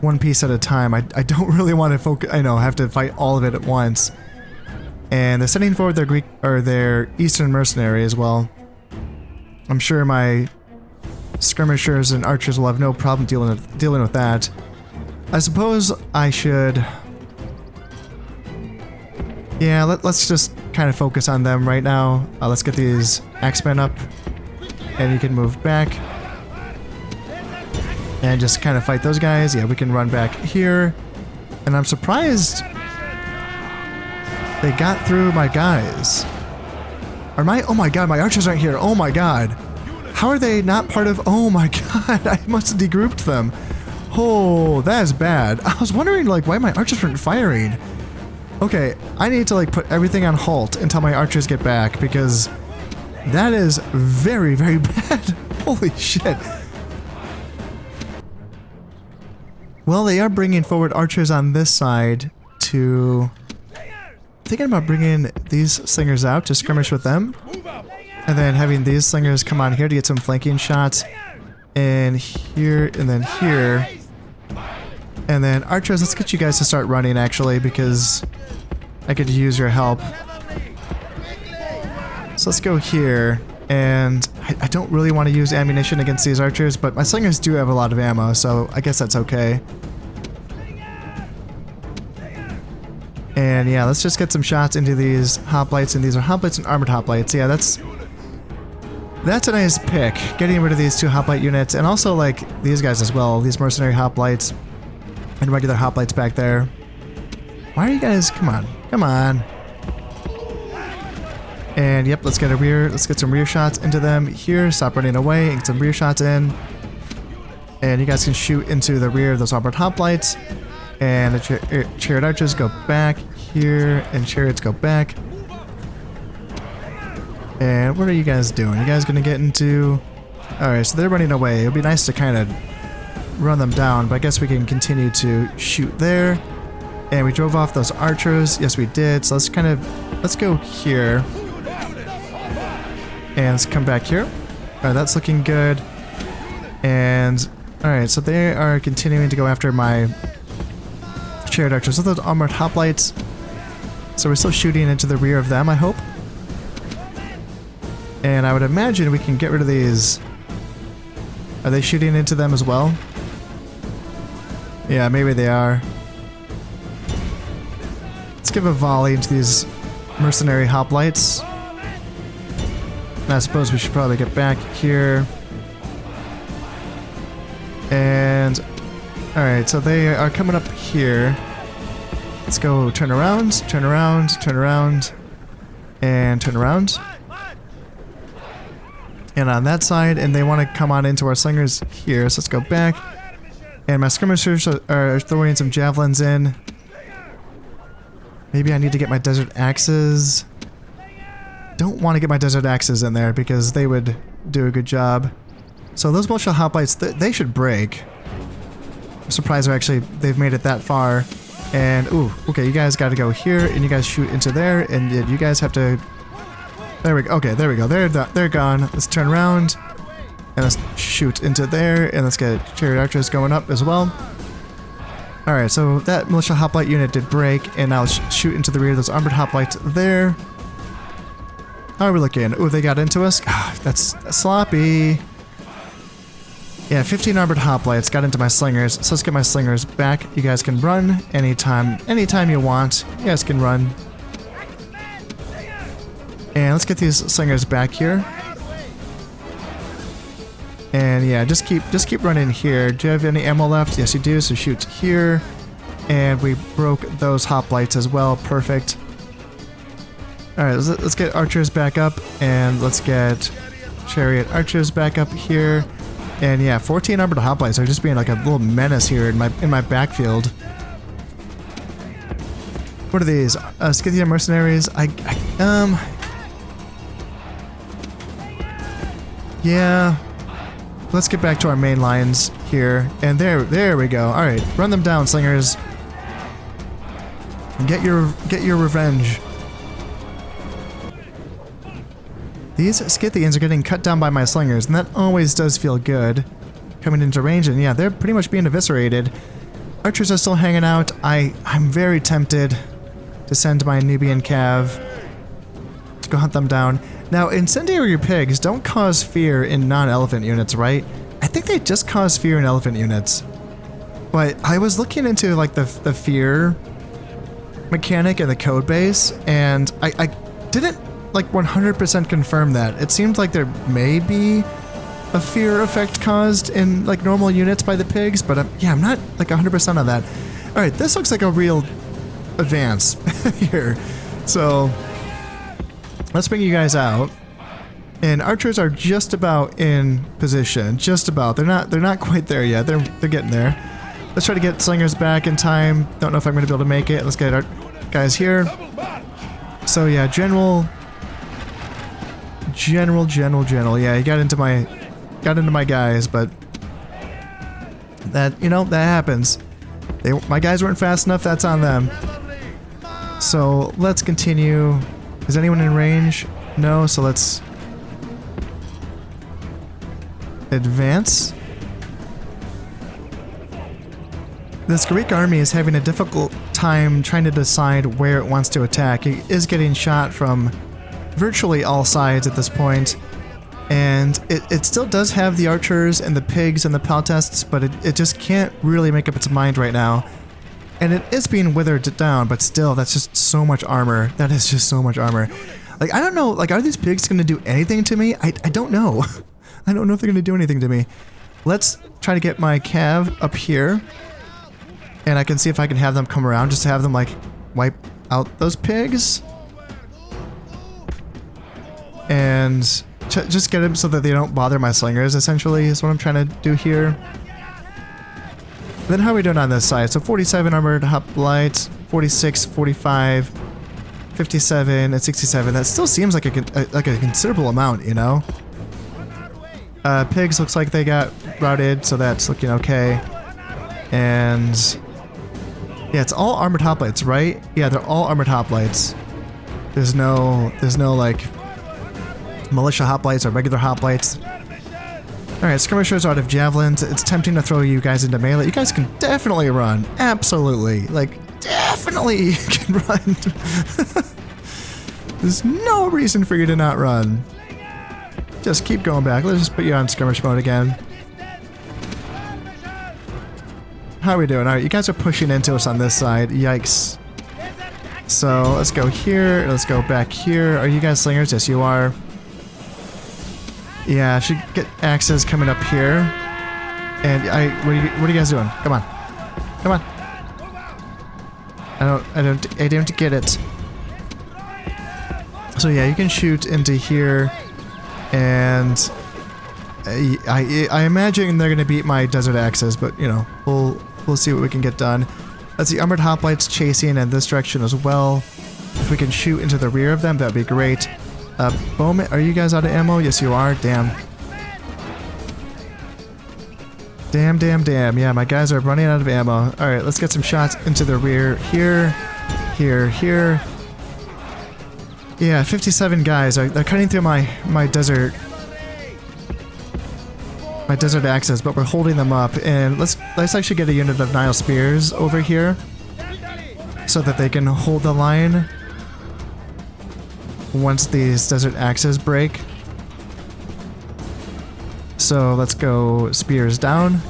one piece at a time. I don't really want to focus, have to fight all of it at once. And they're sending forward their eastern mercenary as well. I'm sure my skirmishers and archers will have no problem dealing with that. I suppose I should... Yeah, let's just kind of focus on them right now. Let's get these axemen up. And you can move back. And just kind of fight those guys. Yeah, we can run back here. And I'm surprised... They got through my guys. Are my... Oh my god, my archers aren't here. Oh my god. How are they not part of... Oh my god, I must have degrouped them. Oh, that is bad. I was wondering, like, why my archers weren't firing. Okay, I need to, like, put everything on halt until my archers get back, because that is very, very bad. Holy shit. Well, they are bringing forward archers on this side to... Thinking about bringing these slingers out to skirmish with them. And then having these slingers come on here to get some flanking shots. And here, and then here. And then archers, let's get you guys to start running actually, because I could use your help. So let's go here. And I don't really want to use ammunition against these archers, but my slingers do have a lot of ammo, so I guess that's okay. And yeah, let's just get some shots into these hoplites, and these are hoplites and armored hoplites. Yeah, that's a nice pick, getting rid of these 2 hoplite units, and also like these guys as well, these mercenary hoplites and regular hoplites back there. Why are you guys? Come on, come on. And yep, let's get some rear shots into them here. Stop running away and get some rear shots in. And you guys can shoot into the rear of those armored hoplites. And the chariot archers go back here, and chariots go back. And what are you guys doing? You guys gonna get into... Alright, so they're running away. It would be nice to kind of run them down, but I guess we can continue to shoot there. And we drove off those archers. Yes, we did. So let's go here. And let's come back here. Alright, that's looking good. And... Alright, so they are continuing to go after my... chariot archers. So those armored hoplites. So we're still shooting into the rear of them, I hope. And I would imagine we can get rid of these. Are they shooting into them as well? Yeah, maybe they are. Let's give a volley into these mercenary hoplites. And I suppose we should probably get back here. And... Alright, so they are coming up here. Let's go turn around, turn around, turn around, and turn around. And on that side, and they want to come on into our slingers here, so let's go back. And my skirmishers are throwing some javelins in. Maybe I need to get my desert axes. Don't want to get my desert axes in there because they would do a good job. So those militia hoplites, they should break. I'm surprised they've made it that far. And, ooh, okay, you guys got to go here, and you guys shoot into there, and you guys have to... There we go. Okay, there we go. They're gone. Let's turn around, and let's shoot into there, and let's get chariot archers going up as well. Alright, so that militia hoplite unit did break, and now let's shoot into the rear of those armored hoplites there. How are we looking? Ooh, they got into us. Ah, that's sloppy. Yeah, 15 armored hoplites got into my slingers, so let's get my slingers back. You guys can run anytime you want. You guys can run. And let's get these slingers back here. And yeah, just keep running here. Do you have any ammo left? Yes, you do, so shoot here. And we broke those hoplites as well. Perfect. Alright, let's get archers back up, and let's get chariot archers back up here. And yeah, 14 armored hoplites are just being like a little menace here in my backfield. What are these? Scythian mercenaries? Yeah. Let's get back to our main lines here. And there we go. Alright, run them down, slingers. And get your revenge. These Scythians are getting cut down by my slingers, and that always does feel good. Coming into range, and yeah, they're pretty much being eviscerated. Archers are still hanging out. I'm very tempted to send my Nubian cav to go hunt them down. Now, incendiary pigs don't cause fear in non-elephant units, right? I think they just cause fear in elephant units. But I was looking into like the fear mechanic in the code base, and I didn't like 100% confirm that. It seemed like there may be a fear effect caused in like normal units by the pigs, but yeah, I'm not like 100% on that. Alright, this looks like a real advance here. So let's bring you guys out. And archers are just about in position. Just about. They're not quite there yet. They're getting there. Let's try to get slingers back in time. Don't know if I'm going to be able to make it. Let's get our guys here. So yeah, general. Yeah, he got into my guys, but that, you know, that happens. My guys weren't fast enough. That's on them. So let's continue. Is anyone in range? No. So let's advance. This Greek army is having a difficult time trying to decide where it wants to attack. It is getting shot from virtually all sides at this point, and it still does have the archers and the pigs and the peltasts, but it just can't really make up its mind right now. And it is being withered down, but still, that's just so much armor. That is just so much armor. Like, I don't know, like, are these pigs going to do anything to me? I don't know. I don't know if they're going to do anything to me. Let's try to get my cav up here. And I can see if I can have them come around, just to have them, like, wipe out those pigs. And just get them so that they don't bother my slingers, essentially, is what I'm trying to do here. Then how are we doing on this side? So 47 armored hoplites, 46, 45, 57, and 67. That still seems like a considerable amount, you know? Pigs looks like they got routed, so that's looking okay. And yeah, it's all armored hoplites, right? Yeah, they're all armored hoplites. There's no like militia hoplites or regular hoplites. Alright, skirmishers out of javelins. It's tempting to throw you guys into melee. You guys can definitely run. Absolutely. Like, definitely you can run. There's no reason for you to not run. Just keep going back. Let's just put you on skirmish mode again. How are we doing? Alright, you guys are pushing into us on this side. Yikes. So, let's go here. Let's go back here. Are you guys slingers? Yes, you are. Yeah, I should get axes coming up here. And what are you guys doing? Come on. Come on. I don't get it. So yeah, you can shoot into here. And I imagine they're gonna beat my desert axes, but you know, we'll see what we can get done. Let's see, armored hoplites chasing in this direction as well. If we can shoot into the rear of them, that'd be great. Bowman, are you guys out of ammo? Yes, you are. Damn. Damn. Yeah, my guys are running out of ammo. Alright, let's get some shots into the rear. Here. Yeah, 57 guys. They're cutting through my desert axes, but we're holding them up. And let's actually get a unit of Nile spears over here so that they can hold the line once these desert axes break. So let's go spears down.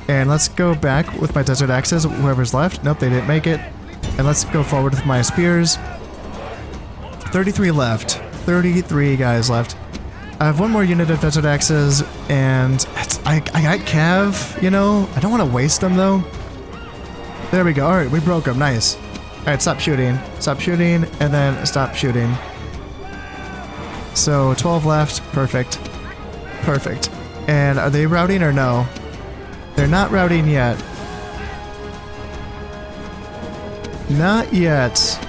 And let's go back with my desert axes, whoever's left. Nope, they didn't make it. And let's go forward with my spears. 33 left. 33 guys left. I have one more unit of desert axes, and I got cav, you know? I don't want to waste them, though. There we go. Alright, we broke them. Nice. Alright, stop shooting. Stop shooting, and then stop shooting. So, 12 left. Perfect. Perfect. And are they routing or no? They're not routing yet. Not yet.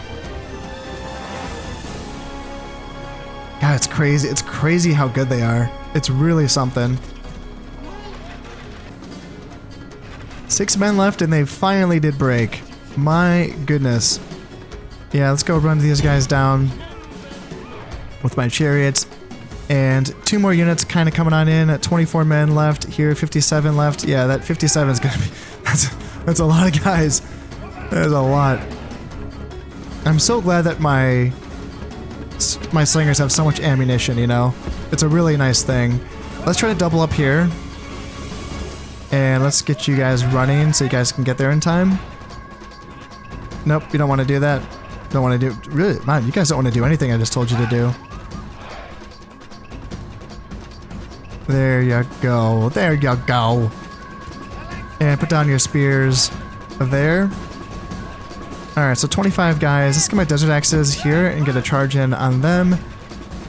God, it's crazy. It's crazy how good they are. It's really something. 6 men left and they finally did break. My goodness. Yeah, let's go run these guys down with my chariots. And 2 more units kind of coming on in at 24 men left. Here, 57 left. Yeah, that 57 is going to be... That's a lot of guys. That is a lot. I'm so glad that my slingers have so much ammunition, you know? It's a really nice thing. Let's try to double up here. And let's get you guys running so you guys can get there in time. Nope, you don't want to do that. Don't want to do... Really, man, you guys don't want to do anything I just told you to do. There you go. There you go. And put down your spears there. Alright, so 25 guys. Let's get my desert axes here and get a charge in on them.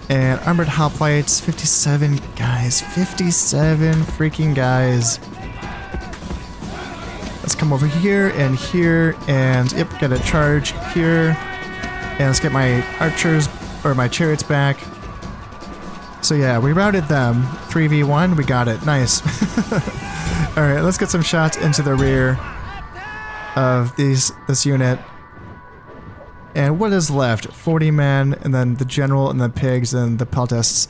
And armored hoplites, 57 guys. 57 freaking guys. Let's come over here, and yep, get a charge here. And let's get my archers, or my chariots back. So yeah, we routed them. 3v1, we got it. Nice. Alright, let's get some shots into the rear of this unit. And what is left? 40 men, and then the general, and the pigs, and the peltasts.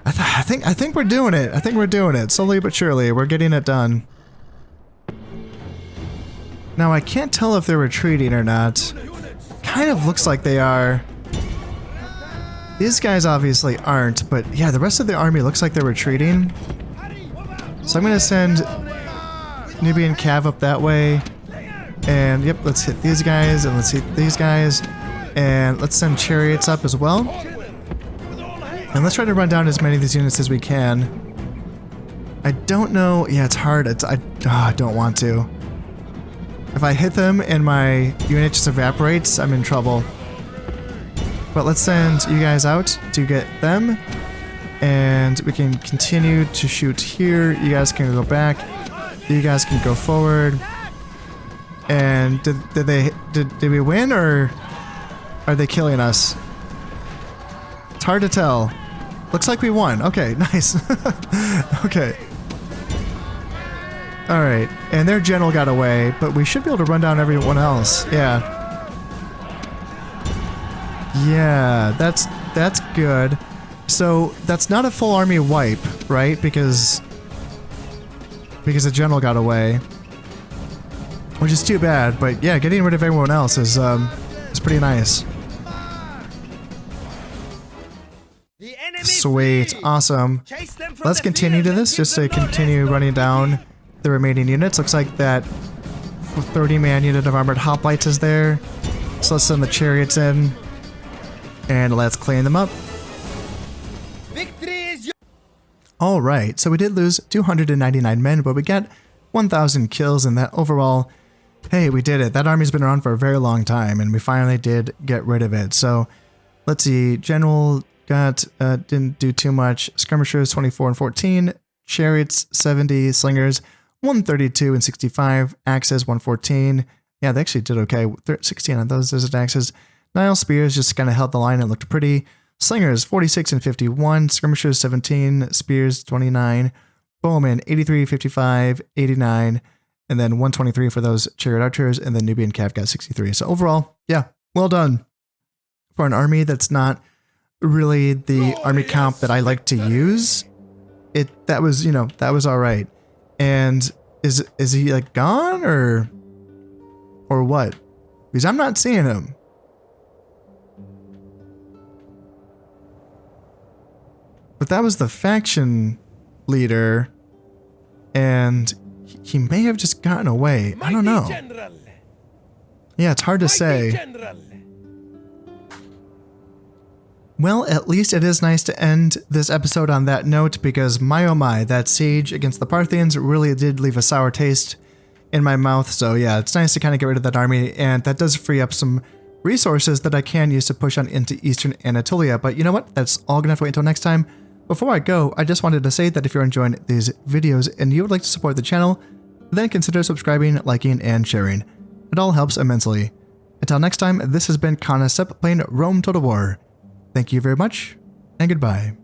I think we're doing it. I think we're doing it. Slowly but surely, we're getting it done. Now I can't tell if they're retreating or not. Kind of looks like they are. These guys obviously aren't, but yeah, the rest of the army looks like they're retreating. So I'm gonna send Nubian Cav up that way. And yep, let's hit these guys, and let's hit these guys, and let's send chariots up as well. And let's try to run down as many of these units as we can. I don't know, yeah, it's hard. I don't want to. If I hit them and my unit just evaporates, I'm in trouble. But let's send you guys out to get them, and we can continue to shoot here. You guys can go back. You guys can go forward. And did we win, or are they killing us? It's hard to tell. Looks like we won. Okay, nice. Okay. Alright, and their general got away, but we should be able to run down everyone else. Yeah. Yeah, that's good. So that's not a full army wipe, right? Because the general got away. Which is too bad, but yeah, getting rid of everyone else is pretty nice. Sweet, awesome. Let's continue to this, just to continue running down the remaining units. Looks like that 30-man unit of armored hoplites is there. So let's send the chariots in, and let's clean them up. Alright, so we did lose 299 men, but we got 1,000 kills, and that overall, hey, we did it. That army's been around for a very long time, and we finally did get rid of it. So, let's see. General got, didn't do too much. Skirmishers, 24 and 14. Chariots, 70. Slingers, 132 and 65. Axes, 114. Yeah, they actually did okay. 16 on those desert axes. Nile spears just kind of held the line and looked pretty. Slingers, 46 and 51. Skirmishers, 17. Spears, 29. Bowmen, 83, 55, 89. And then 123 for those chariot archers, and then Nubian Cav got 63. So overall, yeah, well done. For an army that's not really the army comp that I like to use, that was all right. And is he like gone or what? Because I'm not seeing him. But that was the faction leader, and he may have just gotten away. I don't know. Yeah, it's hard to say. Well, at least it is nice to end this episode on that note, because my oh my, that siege against the Parthians really did leave a sour taste in my mouth. So yeah, it's nice to kind of get rid of that army, and that does free up some resources that I can use to push on into Eastern Anatolia. But you know what? That's all gonna have to wait until next time. Before I go, I just wanted to say that if you're enjoying these videos and you would like to support the channel, then consider subscribing, liking, and sharing. It all helps immensely. Until next time, this has been Conostep playing Rome Total War. Thank you very much, and goodbye.